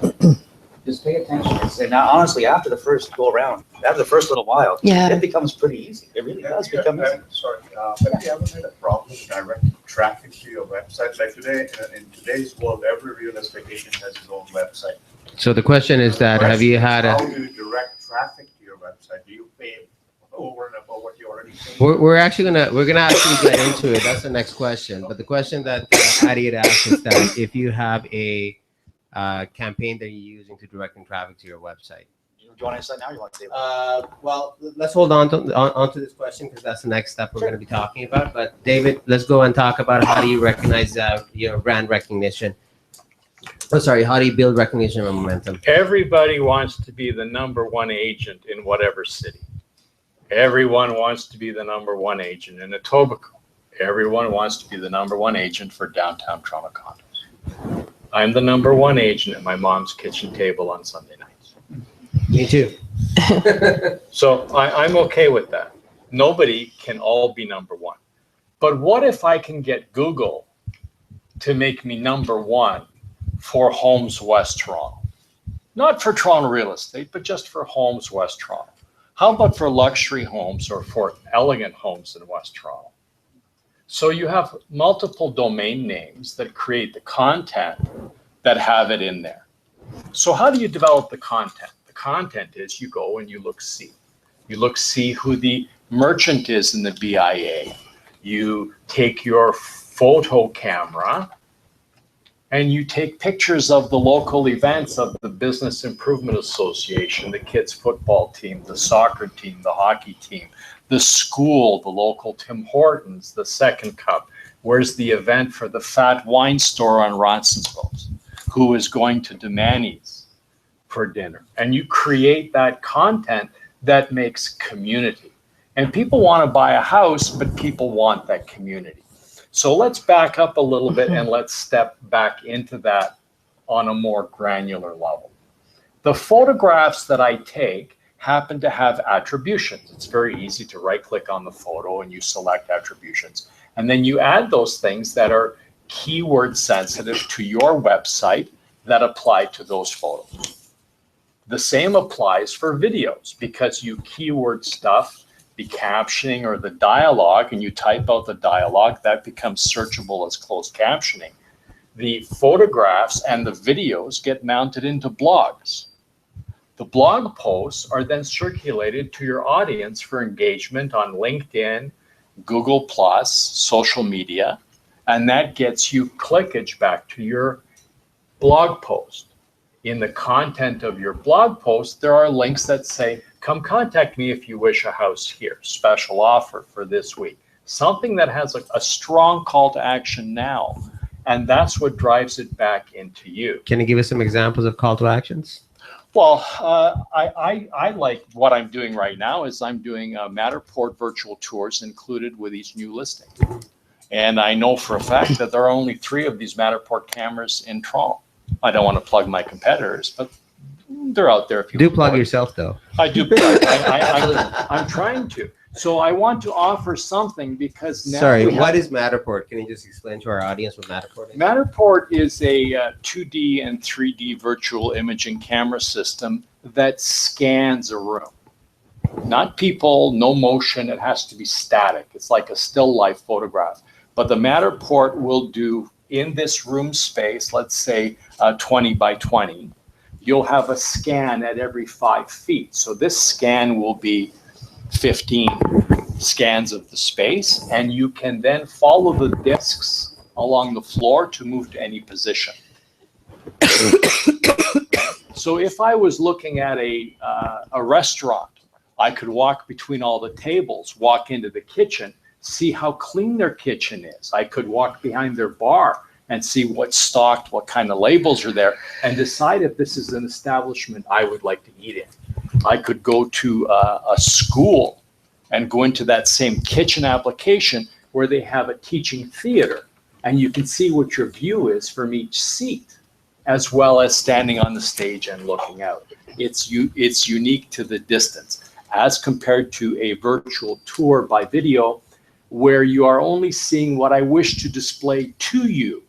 them. Just pay attention. And now, honestly, after the first go around, after the first little while, it becomes pretty easy. It really does become easy. Sorry, have you ever had a problem directing traffic to your website? Like today, in today's world, every real estate agent has his own website. So the question is that, have you had How do you direct traffic to your website? Do you pay over and above what you already paid? We're gonna actually get into it. That's the next question. But the question that Addy had asked is that if you have a campaign that you're using to directing traffic to your website. Do you want to answer that now or you want to save it? Well, let's hold on to this question because that's the next step we're going to be talking about. But David, let's go and talk about how do you recognize your brand recognition. Oh, sorry, how do you build recognition and momentum? Everybody wants to be the #1 agent in whatever city. Everyone wants to be the #1 agent in Etobicoke. Everyone wants to be the #1 agent for downtown Toronto condos. I'm the #1 agent at my mom's kitchen table on Sunday nights. Me too. So I'm okay with that. Nobody can all be #1. But what if I can get Google to make me #1 for Homes West Toronto? Not for Toronto real estate, but just for Homes West Toronto. How about for luxury homes or for elegant homes in West Toronto? So you have multiple domain names that create the content that have it in there. So how do you develop the content? The content is you go and you look-see. You look-see who the merchant is in the BIA. You take your photo camera and you take pictures of the local events of the Business Improvement Association, the kids football team, the soccer team, the hockey team, the school, the local Tim Hortons, the Second Cup. Where's the event for the Fat Wine Store on Roncesvalles? Who is going to Demani's for dinner? And you create that content that makes community. And people want to buy a house, but people want that community. So let's back up a little bit and let's step back into that on a more granular level. The photographs that I take happen to have attributions. It's very easy to right-click on the photo and you select attributions. And then you add those things that are keyword sensitive to your website that apply to those photos. The same applies for videos, because you keyword stuff the captioning or the dialogue, and you type out the dialogue, that becomes searchable as closed captioning. The photographs and the videos get mounted into blogs. The blog posts are then circulated to your audience for engagement on LinkedIn, Google+, social media, and that gets you clickage back to your blog post. In the content of your blog post, there are links that say, come contact me if you wish a house here, special offer for this week. Something that has a strong call to action now, and that's what drives it back into you. Can you give us some examples of call to actions? Well, I like what I'm doing right now is I'm doing Matterport virtual tours included with each new listing. And I know for a fact that there are only 3 of these Matterport cameras in Toronto. I don't want to plug my competitors, but they're out there. If you Do plug yourself, though. I do. I'm trying to. So I want to offer something because now. Sorry, what is Matterport? Can you just explain to our audience what Matterport is? Matterport is a 2D and 3D virtual imaging camera system that scans a room. Not people, no motion. It has to be static. It's like a still life photograph. But the Matterport will do in this room space, let's say 20 by 20, you'll have a scan at every 5 feet. So this scan will be 15 scans of the space, and you can then follow the discs along the floor to move to any position. So if I was looking at a restaurant, I could walk between all the tables, walk into the kitchen, see how clean their kitchen is. I could walk behind their bar and see what's stocked, what kind of labels are there, and decide if this is an establishment I would like to eat in. I could go to a school and go into that same kitchen application where they have a teaching theater, and you can see what your view is from each seat, as well as standing on the stage and looking out. It's unique to the distance, as compared to a virtual tour by video, where you are only seeing what I wish to display to you.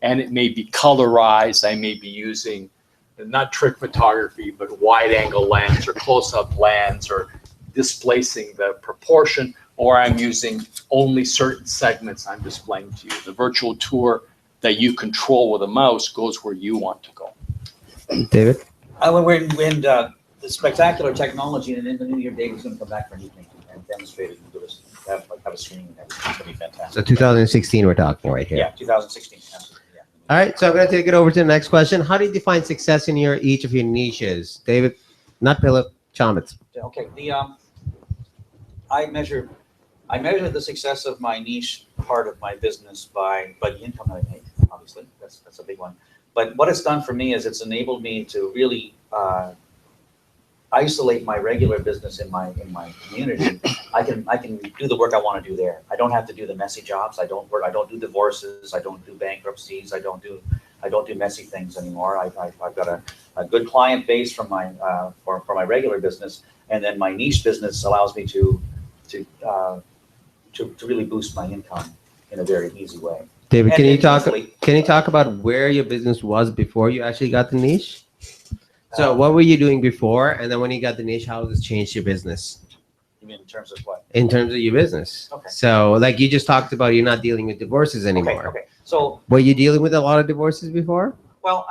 And it may be colorized. I may be using not trick photography, but wide angle lens or close-up lens, or displacing the proportion, or I'm using only certain segments I'm displaying to you. The virtual tour that you control with a mouse goes where you want to go. David? When the spectacular technology and in the new year, David's going to come back for an evening and demonstrate it and do this, have a screening and everything. It's going to be fantastic. So 2016 we're talking right here. Yeah, 2016. Absolutely. Yeah. All right, so I'm going to take it over to the next question. How do you define success in each of your niches? David, not Philip, Chalmers. Okay. I measure the success of my niche part of my business by the income that I make. Obviously, that's a big one. But what it's done for me is it's enabled me to really isolate my regular business in my community. I can do the work I want to do there. I don't have to do the messy jobs. I don't do divorces. I don't do bankruptcies. I don't do messy things anymore. I've got a good client base from my for my regular business, and then my niche business allows me to really boost my income in a very easy way. David, And can you talk about where your business was before you actually got the niche? So what were you doing before, and then when you got the niche, how has this changed your business? You mean in terms of what? In terms of your business. Okay. So like you just talked about, you're not dealing with divorces anymore. Okay. So, Were you dealing with a lot of divorces before? well,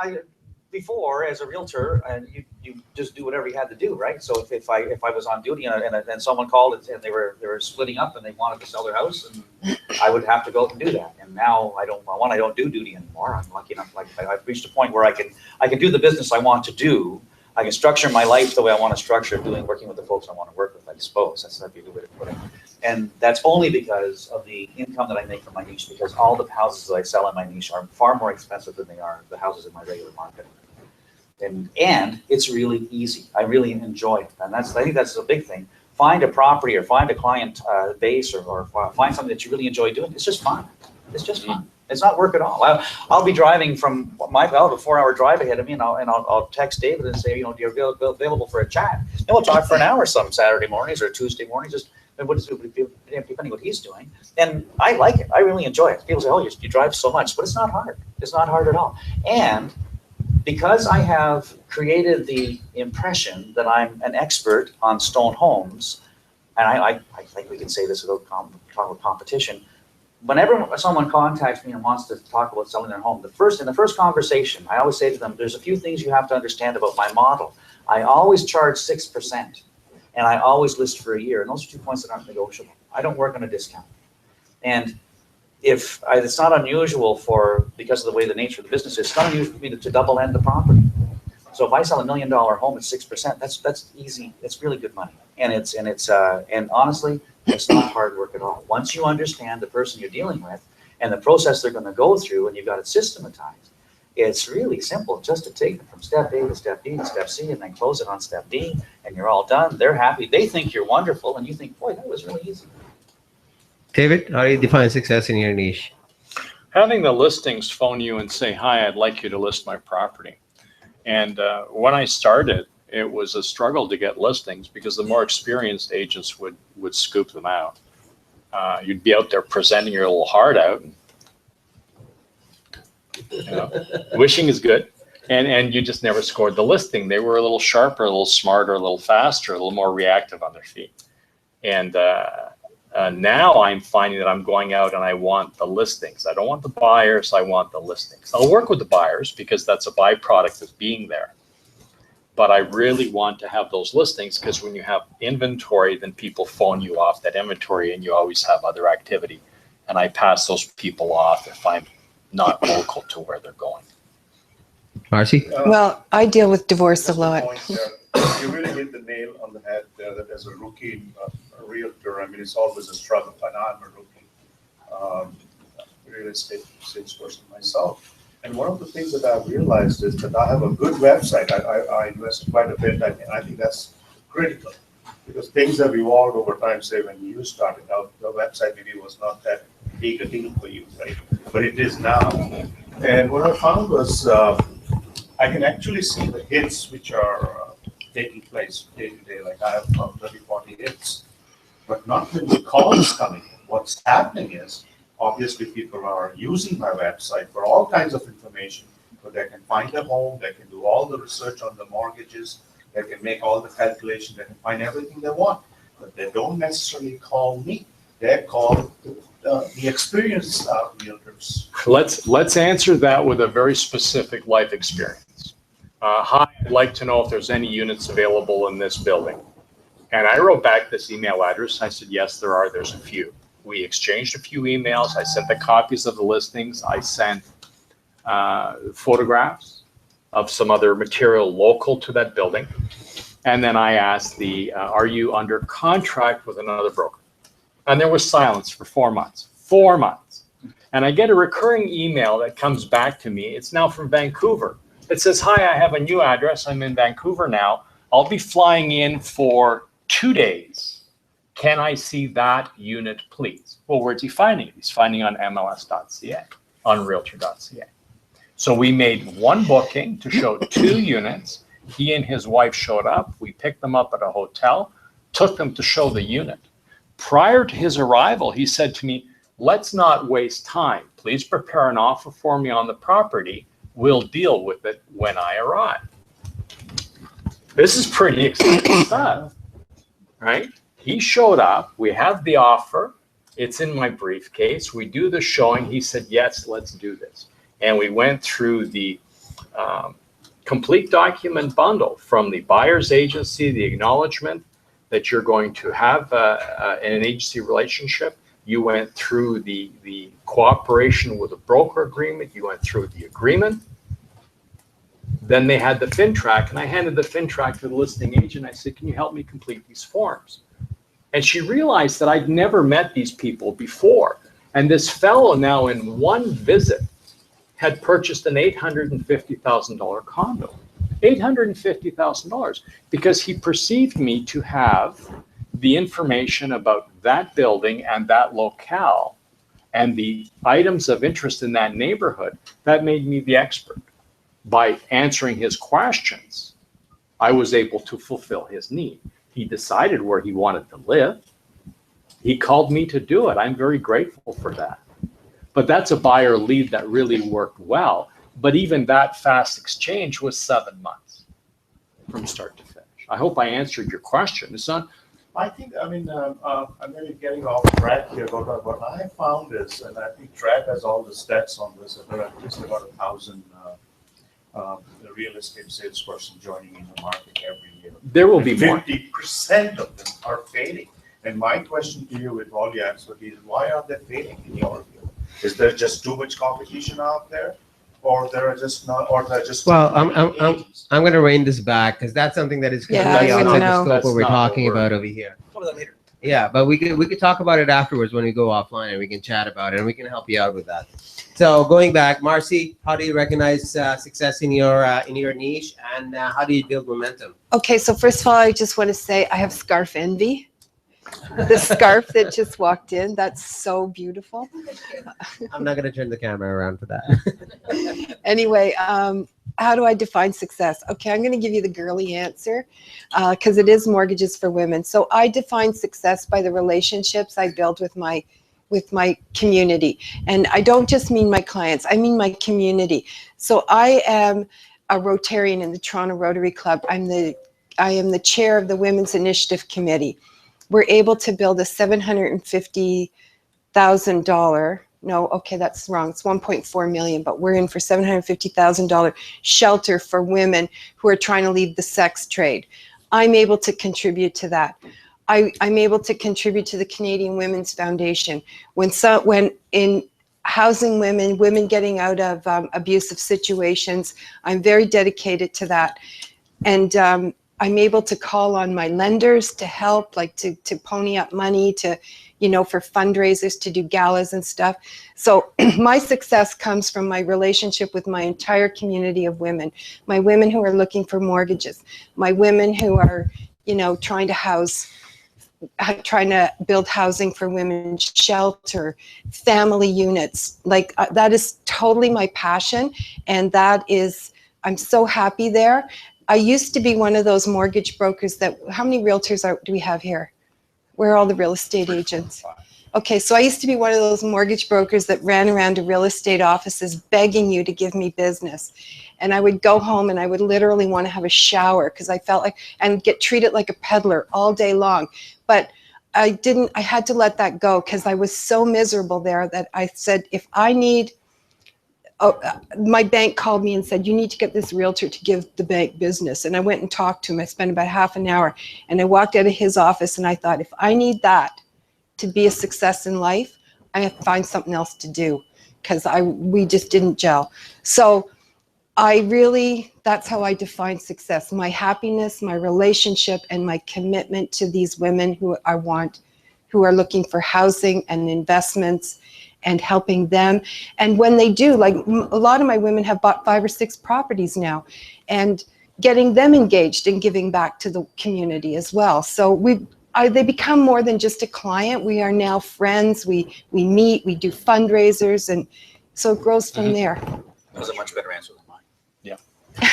before as a realtor, and you just do whatever you had to do, right? So if I was on duty and someone called and they were splitting up and they wanted to sell their house, and I would have to go and do that. And now I don't do duty anymore. I'm lucky enough, like I've reached a point where I can do the business I want to do. I can structure my life the way I want to structure it, working with the folks I want to work with, I suppose. That's a good way to put it. And that's only because of the income that I make from my niche, because all the houses that I sell in my niche are far more expensive than they are the houses in my regular market. And it's really easy. I really enjoy it. And I think that's a big thing. Find a property or find a client base or find something that you really enjoy doing. It's just fun. It's just fun. It's not work at all. I'll be driving from I'll have a 4-hour drive ahead of me, and I'll text David and say, do you available for a chat? And we'll talk for an hour some Saturday mornings or Tuesday mornings, just depending what he's doing. And I like it. I really enjoy it. People say, oh, you drive so much, but it's not hard. It's not hard at all. And because I have created the impression that I'm an expert on stone homes, and I think we can say this without competition. Whenever someone contacts me and wants to talk about selling their home, in the first conversation, I always say to them, there's a few things you have to understand about my model. I always charge 6%, and I always list for a year. And those are 2 points that aren't negotiable. I don't work on a discount. And it's not unusual because of the way the nature of the business is, it's not unusual for me to double end the property. So if I sell $1 million home at 6%, that's easy. It's really good money. And honestly, it's not hard work at all. Once you understand the person you're dealing with and the process they're going to go through, and you've got it systematized, it's really simple just to take them from step A to step B to step C, and then close it on step D, and you're all done. They're happy. They think you're wonderful, and you think, boy, that was really easy. David, how do you define success in your niche? Having the listings phone you and say, hi, I'd like you to list my property. And when I started, it was a struggle to get listings because the more experienced agents would scoop them out. You'd be out there presenting your little heart out. Wishing is good. And you just never scored the listing. They were a little sharper, a little smarter, a little faster, a little more reactive on their feet. And now I'm finding that I'm going out and I want the listings. I don't want the buyers, I want the listings. I'll work with the buyers because that's a byproduct of being there. But I really want to have those listings because when you have inventory, then people phone you off that inventory and you always have other activity. And I pass those people off if I'm not local to where they're going. Marcy? Well, I deal with divorce a Just lot. point you really hit the nail on the head there, that as a rookie realtor, I mean, it's always a struggle. And I'm a rookie real estate salesperson myself. And one of the things that I've realized is that I have a good website. I invest quite a bit, and I think that's critical because things have evolved over time. Say when you started out, the website maybe was not that big a deal for you, right? But it is now. And what I found was I can actually see the hits which are taking place day to day. Like I have about 30, 40 hits, but not many calls coming in. What's happening is, obviously, people are using my website for all kinds of information, so they can find a home, they can do all the research on the mortgages, they can make all the calculations, they can find everything they want, but they don't necessarily call me. They call the experienced realtors. Let's answer that with a very specific life experience. Hi, I'd like to know if there's any units available in this building. And I wrote back this email address. I said, yes, there are. There's a few. We exchanged a few emails. I sent the copies of the listings. I sent photographs of some other material local to that building. And then I asked are you under contract with another broker? And there was silence for 4 months. 4 months. And I get a recurring email that comes back to me. It's now from Vancouver. It says, hi, I have a new address. I'm in Vancouver now. I'll be flying in for 2 days. Can I see that unit, please? Well, where's he finding it? He's finding on MLS.ca, on Realtor.ca. So we made one booking to show 2 units. He and his wife showed up. We picked them up at a hotel, took them to show the unit. Prior to his arrival, he said to me, let's not waste time. Please prepare an offer for me on the property. We'll deal with it when I arrive. This is pretty exciting stuff, right? He showed up. We have the offer. It's in my briefcase. We do the showing. He said, yes, let's do this. And we went through the complete document bundle from the buyer's agency, the acknowledgement that you're going to have an agency relationship. You went through the cooperation with a broker agreement. You went through the agreement. Then they had the FinTrack, and I handed the FinTrack to the listing agent. I said, can you help me complete these forms? And she realized that I'd never met these people before. And this fellow now in one visit had purchased an $850,000 condo. $850,000 because he perceived me to have the information about that building and that locale and the items of interest in that neighborhood, that made me the expert. By answering his questions, I was able to fulfill his need. He decided where he wanted to live. He called me to do it. I'm very grateful for that. But that's a buyer lead that really worked well. But even that fast exchange was 7 months from start to finish. I hope I answered your question. It's not. I think, I mean, I'm maybe getting off track here, but what I found is, and I think Track has all the stats on this, that there are at least about 1,000 real estate salesperson joining in the market every year. There will be more. 50% of them are failing. And my question to you with all the expertise, why are they failing in your view? Is there just too much competition out there? Or they're just not, or they're just. Well, I'm going to rein this back because that's something that is Yeah, completely I wouldn't outside the know. scope That's what we're not what talking we're- about over here. Cover that later. Yeah, but we could talk about it afterwards when we go offline and we can chat about it and we can help you out with that. So going back, Marcy, how do you recognize success in your niche, and how do you build momentum? Okay, so first of all, I just want to say I have scarf envy. The scarf that just walked in, that's so beautiful. I'm not going to turn the camera around for that. Anyway, how do I define success? Okay, I'm going to give you the girly answer because it is mortgages for women. So I define success by the relationships I build with my community. And I don't just mean my clients, I mean my community. So I am a Rotarian in the Toronto Rotary Club. I am the chair of the Women's Initiative Committee. We're able to build a $750,000, no, okay, that's wrong. It's 1.4 million, but we're in for $750,000 shelter for women who are trying to leave the sex trade. I'm able to contribute to that. I'm able to contribute to the Canadian Women's Foundation. When in housing women getting out of abusive situations, I'm very dedicated to that. And I'm able to call on my lenders to help, like to pony up money to, for fundraisers, to do galas and stuff. So my success comes from my relationship with my entire community of women, my women who are looking for mortgages, my women who are, trying to build housing for women, shelter, family units. Like that is totally my passion. And I'm so happy there. I used to be one of those mortgage brokers how many realtors do we have here? Where are all the real estate agents? Okay, so I used to be one of those mortgage brokers that ran around to real estate offices begging you to give me business. And I would go home and I would literally want to have a shower because I felt and get treated like a peddler all day long. But I had to let that go because I was so miserable there that I said, my bank called me and said, you need to get this realtor to give the bank business. And I went and talked to him. I spent about half an hour and I walked out of his office and I thought, if I need that to be a success in life, I have to find something else to do because we just didn't gel. So that's how I define success. My happiness, my relationship, and my commitment to these women who are looking for housing and investments and helping them. And when they do, like a lot of my women have bought 5 or 6 properties now, and getting them engaged and giving back to the community as well. So they become more than just a client. We are now friends. We meet, we do fundraisers, and so it grows from there. That was a much better answer than mine.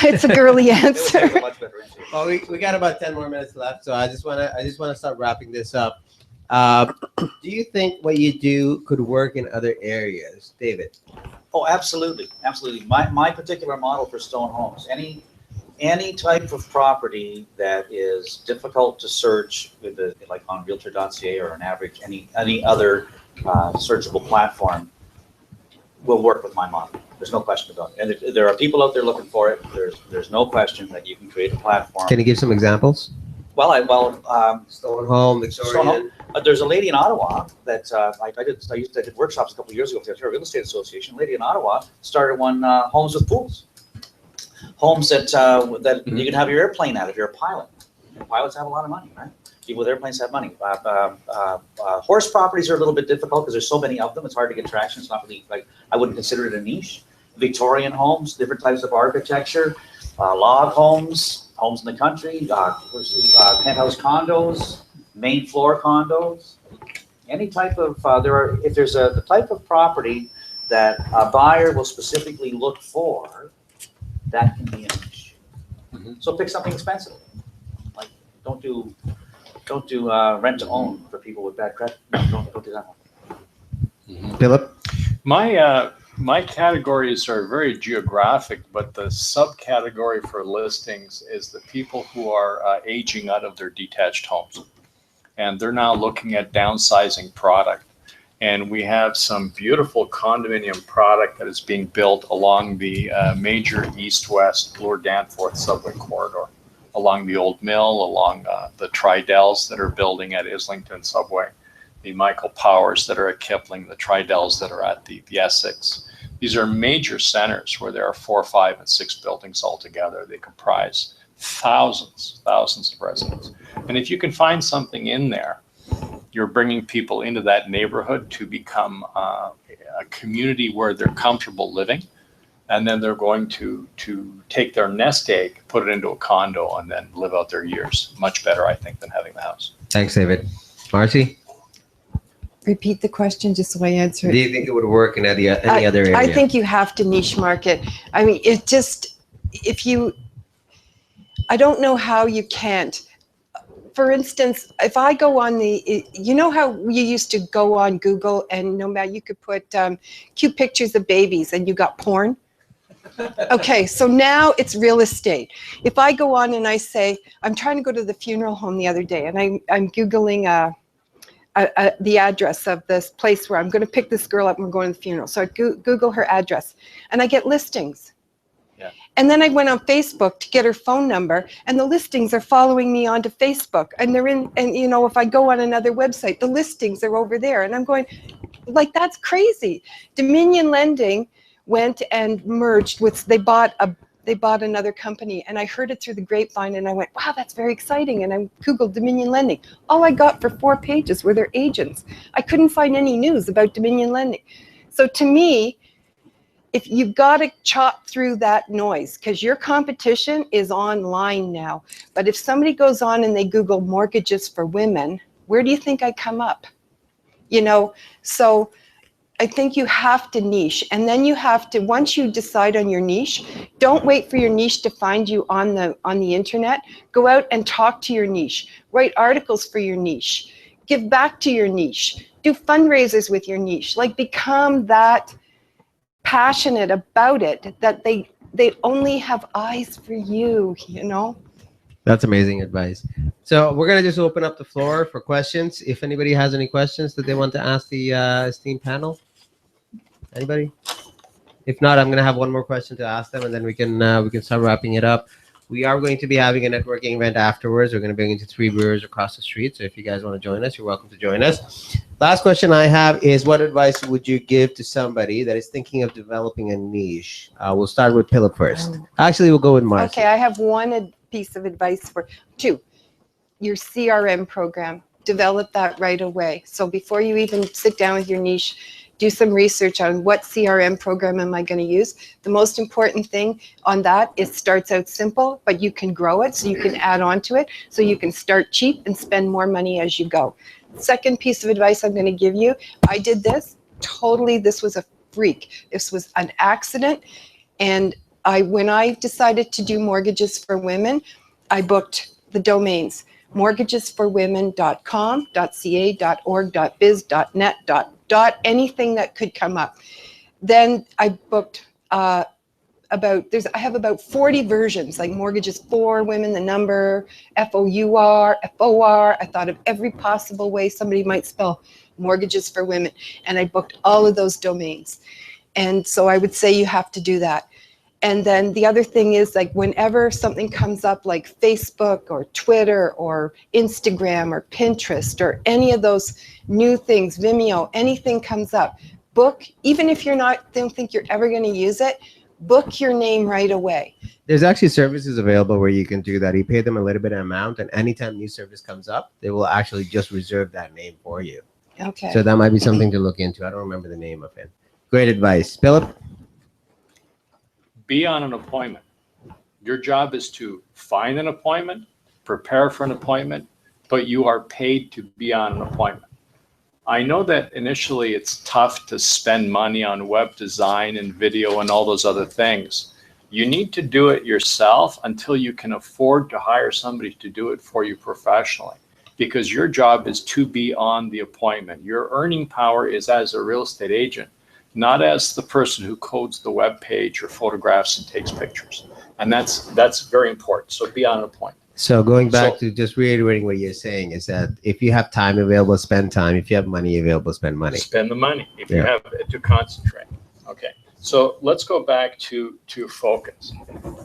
It's a girly It was answer. a much better answer. Well, we got about 10 more minutes left, so I just want to start wrapping this up. Do you think what you do could work in other areas, David? Oh, absolutely, absolutely. My particular model for Stone Homes, any type of property that is difficult to search like on Realtor.ca or any other searchable platform will work with my model. There's no question about it. And there are people out there looking for it. There's no question that you can create a platform. Can you give some examples? Stone Home, Victorian. There's a lady in Ottawa that I did workshops a couple of years ago with the Ontario Real Estate Association. A lady in Ottawa started one homes with pools, homes that you can have your airplane at if you're a pilot. Pilots have a lot of money, right? People with airplanes have money. Horse properties are a little bit difficult because there's so many of them. It's hard to get traction. It's not really I wouldn't consider it a niche. Victorian homes, different types of architecture, log homes in the country, penthouse condos, main floor condos. Any type of, if there's the type of property that a buyer will specifically look for, that can be an issue. Mhm. So pick something expensive. Like, don't do rent to own for people with bad credit. Don't do that one. Philip? My categories are very geographic, but the subcategory for listings is the people who are aging out of their detached homes. And they're now looking at downsizing product. And we have some beautiful condominium product that is being built along the major east-west Bloor-Danforth subway corridor, along the Old Mill, along the Tridells that are building at Islington subway, the Michael Powers that are at Kipling, the Tridells that are at the Essex. These are major centers where there are 4, 5, and 6 buildings altogether. They comprise thousands of residents. And if you can find something in there, you're bringing people into that neighborhood to become a community where they're comfortable living. And then they're going to take their nest egg, put it into a condo, and then live out their years. Much better, I think, than having the house. Thanks, David. Marcy? Repeat the question just so I answer Do it. you think it would work in any other area? I think you have to niche market. I mean, it just, I don't know how you can't. For instance, if I go on you know how you used to go on Google and no matter, you could put cute pictures of babies and you got porn? Okay, so now it's real estate. If I go on and I say, I'm trying to go to the funeral home the other day and I'm Googling the address of this place where I'm going to pick this girl up and we're going to the funeral. So I Google her address and I get listings. Yeah. And then I went on Facebook to get her phone number and the listings are following me onto Facebook and they're in, and you know, if I go on another website, the listings are over there and I'm going like, that's crazy. Dominion Lending went and merged with, they bought another company and I heard it through the grapevine and I went, wow, that's very exciting. And I Googled Dominion Lending. All I got for 4 pages were their agents. I couldn't find any news about Dominion Lending. So to me, if you've got to chop through that noise, because your competition is online now. But if somebody goes on and they Google mortgages for women, where do you think I come up? You know, so I think you have to niche, and then you have to, once you decide on your niche, don't wait for your niche to find you on the internet. Go out and talk to your niche. Write articles for your niche. Give back to your niche. Do fundraisers with your niche. Like, become that passionate about it that they only have eyes for you, you know? That's amazing advice. So we're going to just open up the floor for questions. If anybody has any questions that they want to ask the esteemed panel. Anybody? If not, I'm going to have one more question to ask them, and then we can start wrapping it up. We are going to be having a networking event afterwards. We're going to bring into 3 brewers across the street. So if you guys want to join us, you're welcome to join us. Last question I have is, what advice would you give to somebody that is thinking of developing a niche? We'll start with Philip first. Actually, we'll go with Marcy. Okay, I have one piece of advice for 2. Your CRM program. Develop that right away. So before you even sit down with your niche, do some research on what CRM program am I going to use. The most important thing on that, it starts out simple, but you can grow it, so you can add on to it, so you can start cheap and spend more money as you go. Second piece of advice I'm going to give you, I did this, totally, this was a freak. This was an accident, and when I decided to do mortgages for women, I booked the domains, mortgagesforwomen.com, .ca, .org, .biz, .net, anything that could come up. Then I booked I have about 40 versions, like mortgages for women, the number, FOUR, FOR. I thought of every possible way somebody might spell mortgages for women. And I booked all of those domains. And so I would say you have to do that. And then the other thing is, like, whenever something comes up like Facebook or Twitter or Instagram or Pinterest or any of those new things, Vimeo, anything comes up, book, even if don't think you're ever going to use it, book your name right away. There's actually services available where you can do that. You pay them a little bit of amount, and anytime new service comes up, they will actually just reserve that name for you. Okay. So that might be something to look into. I don't remember the name of it. Great advice. Philip? Be on an appointment. Your job is to find an appointment, prepare for an appointment, but you are paid to be on an appointment. I know that initially it's tough to spend money on web design and video and all those other things. You need to do it yourself until you can afford to hire somebody to do it for you professionally, because your job is to be on the appointment. Your earning power is as a real estate agent, not as the person who codes the web page or photographs and takes pictures. And that's very important. So be on an appointment. So going back So- to just reiterating what you're saying is that if you have time available, spend time. If you have money available, spend money. Spend the money if you Yeah. have to concentrate. Okay. So let's go back to focus.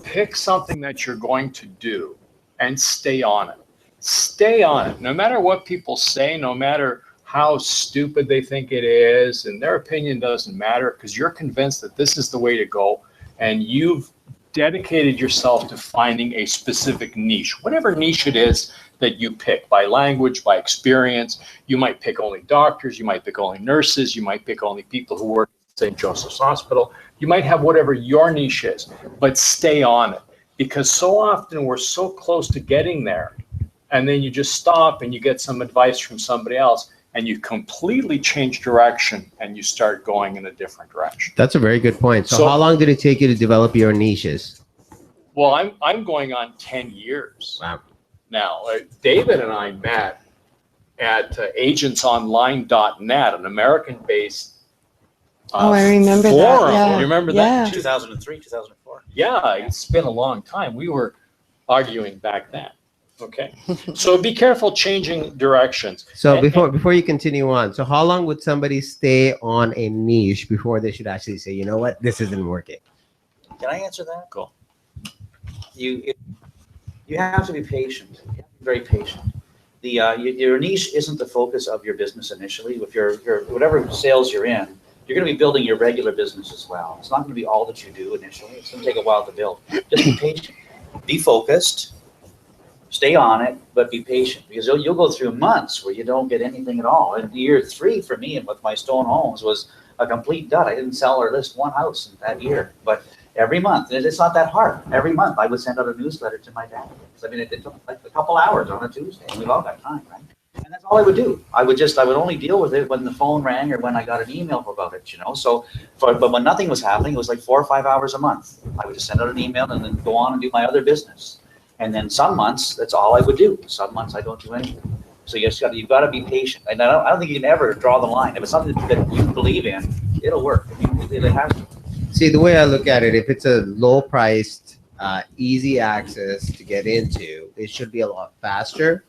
Pick something that you're going to do and stay on it. Stay on it. No matter what people say, no matter how stupid they think it is, and their opinion doesn't matter, because you're convinced that this is the way to go, and you've dedicated yourself to finding a specific niche, whatever niche it is that you pick, by language, by experience. You might pick only doctors, you might pick only nurses, you might pick only people who work at St. Joseph's Hospital. You might have whatever your niche is, but stay on it, because so often we're so close to getting there, and then you just stop and you get some advice from somebody else, and you completely change direction and you start going in a different direction. That's a very good point. So So- how long did it take you to develop your niches? Well, I'm going on 10 years Wow. now. David and I met at agentsonline.net, an American-based Oh, I remember that, forum. yeah. You remember Yeah. that? 2003, 2004. Yeah, it's been a long time. We were arguing back then. Okay, so be careful changing directions. So And- before you continue on, so how long would somebody stay on a niche before they should actually say, you know what, this isn't working? Can I answer that? Go. You have to be patient. You have to be very patient. Your niche isn't the focus of your business initially. If your whatever sales you're in, you're going to be building your regular business as well. It's not going to be all that you do initially. It's going to take a while to build. Just be patient. Be focused. Stay on it, but be patient, because you'll go through months where you don't get anything at all. And year 3 for me and with my stone homes was a complete dud. I didn't sell or list one house in that year, but every month, and it's not that hard. Every month I would send out a newsletter to my dad. I mean, it took like a couple hours on a Tuesday, and we've all got time, right? And that's all I would do. I would only deal with it when the phone rang or when I got an email about it, you know? So, but when nothing was happening, it was like 4 or 5 hours a month. I would just send out an email and then go on and do my other business. And then some months, that's all I would do. Some months I don't do anything. So you've got to be patient. And I don't think you can ever draw the line. If it's something that you believe in, it'll work. I mean, it has to. See, the way I look at it, if it's a low-priced, easy access to get into, it should be a lot faster.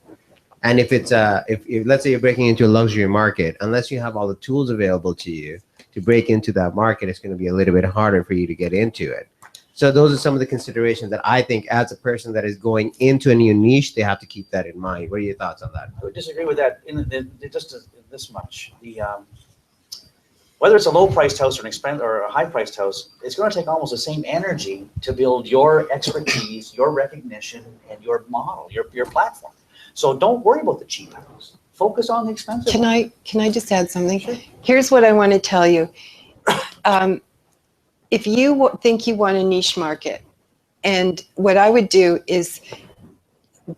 And if it's if let's say you're breaking into a luxury market, unless you have all the tools available to you to break into that market, it's going to be a little bit harder for you to get into it. So those are some of the considerations that I think, as a person that is going into a new niche, they have to keep that in mind. What are your thoughts on that? I would disagree with that just this much. Whether it's a low-priced house or a high-priced house, it's going to take almost the same energy to build your expertise, your recognition, and your model, your platform. So don't worry about the cheap house. Focus on the expensive. Can I just add something? Here's what I want to tell you. If you think you want a niche market, and what I would do is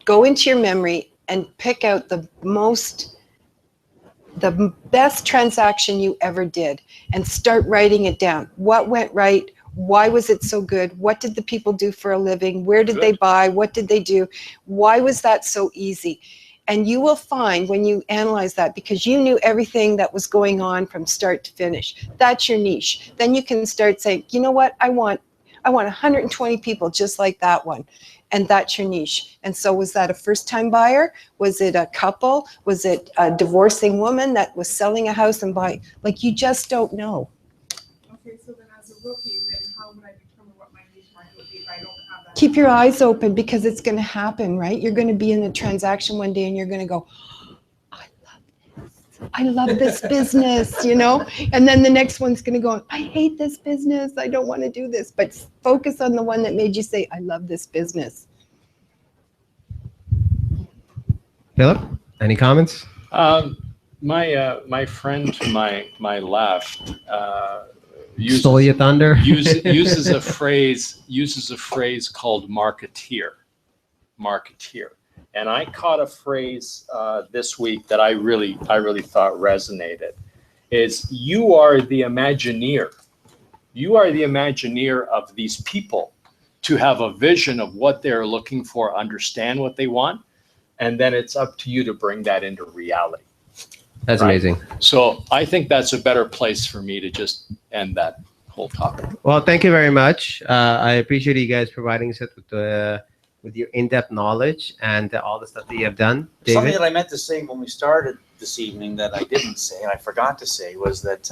go into your memory and pick out the best transaction you ever did and start writing it down. What went right? Why was it so good? What did the people do for a living? Where did they buy? What did they do? Why was that so easy? And you will find when you analyze that, because you knew everything that was going on from start to finish, that's your niche. Then you can start saying, you know what, I want 120 people just like that one. And that's your niche. And so was that a first-time buyer? Was it a couple? Was it a divorcing woman that was selling a house and buying? Like, you just don't know. Okay, so then as a rookie, then how would I determine what my niche market would be if I don't have that? Keep your eyes open, because it's going to happen, right? You're going to be in a transaction one day and you're going to go, I love this business, you know? And then the next one's going to go, I hate this business. I don't want to do this. But focus on the one that made you say, I love this business. Philip, any comments? My friend to my left Stole your thunder? uses a phrase called marketeer. And I caught a phrase this week that I really thought resonated. Is you are the Imagineer. You are the Imagineer of these people to have a vision of what they're looking for, understand what they want, and then it's up to you to bring that into reality. That's Right. amazing. So I think that's a better place for me to just end that whole topic. Well, thank you very much. I appreciate you guys providing us with your in-depth knowledge and all the stuff that you have done. Something David? that I meant to say when we started this evening that I didn't say, and I forgot to say, was that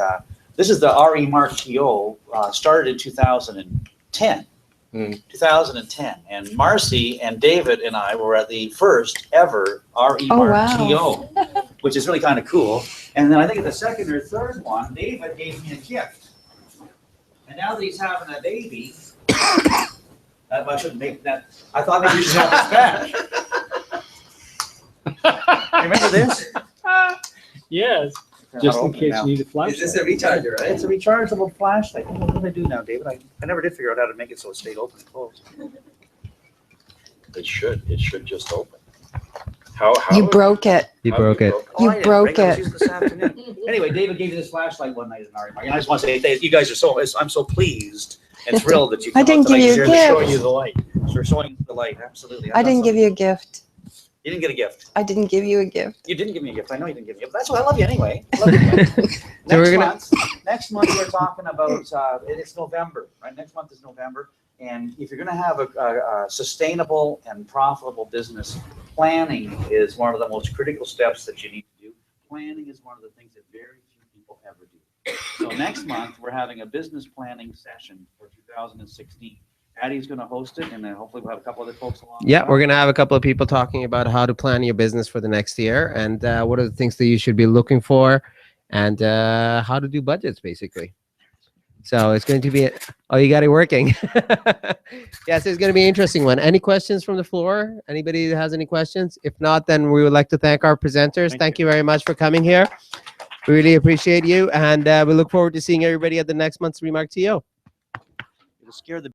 this is the REMarkTO, started in 2010. 2010. And Marcy and David and I were at the first ever REMarkTO, which is really kind of cool. And then I think at the second or third one, David gave me a gift. And now that he's having a baby, I shouldn't make that. I thought maybe you should have this back. Remember this? Yes, just in case you need a flashlight. recharger, It's a rechargeable flashlight. What do I do now, David? I never did figure out how to make it so it stayed open and closed. It should just open. How? You broke it. You broke it. Oh, You I didn't broke break I was it. using this afternoon. Anyway, David gave me this flashlight one night at REMark. And I just want to say, you guys are I'm so pleased and thrilled that you I come out didn't give tonight you a to showing gift. you the light. So we're showing the light, absolutely. I didn't give you a gift. You didn't get a gift. I didn't give you a gift. You didn't give me a gift. I know you didn't give me a gift. That's why I love you anyway. I love you anyway. Next month we're talking about, it's November, right? Next month is November. And if you're going to have a sustainable and profitable business, planning is one of the most critical steps that you need to do. Planning is one of the things that very few people ever do. So next month, we're having a business planning session for 2016. Addy's going to host it, and then hopefully we'll have a couple other folks along. Yeah, we're going to have a couple of people talking about how to plan your business for the next year and what are the things that you should be looking for and how to do budgets, basically. So it's going to be, oh, you got it working. Yes, it's going to be an interesting one. Any questions from the floor? Anybody that has any questions? If not, then we would like to thank our presenters. Thank you very much for coming here. We really appreciate you. And we look forward to seeing everybody at the next month's REMarkTO. It'll scare the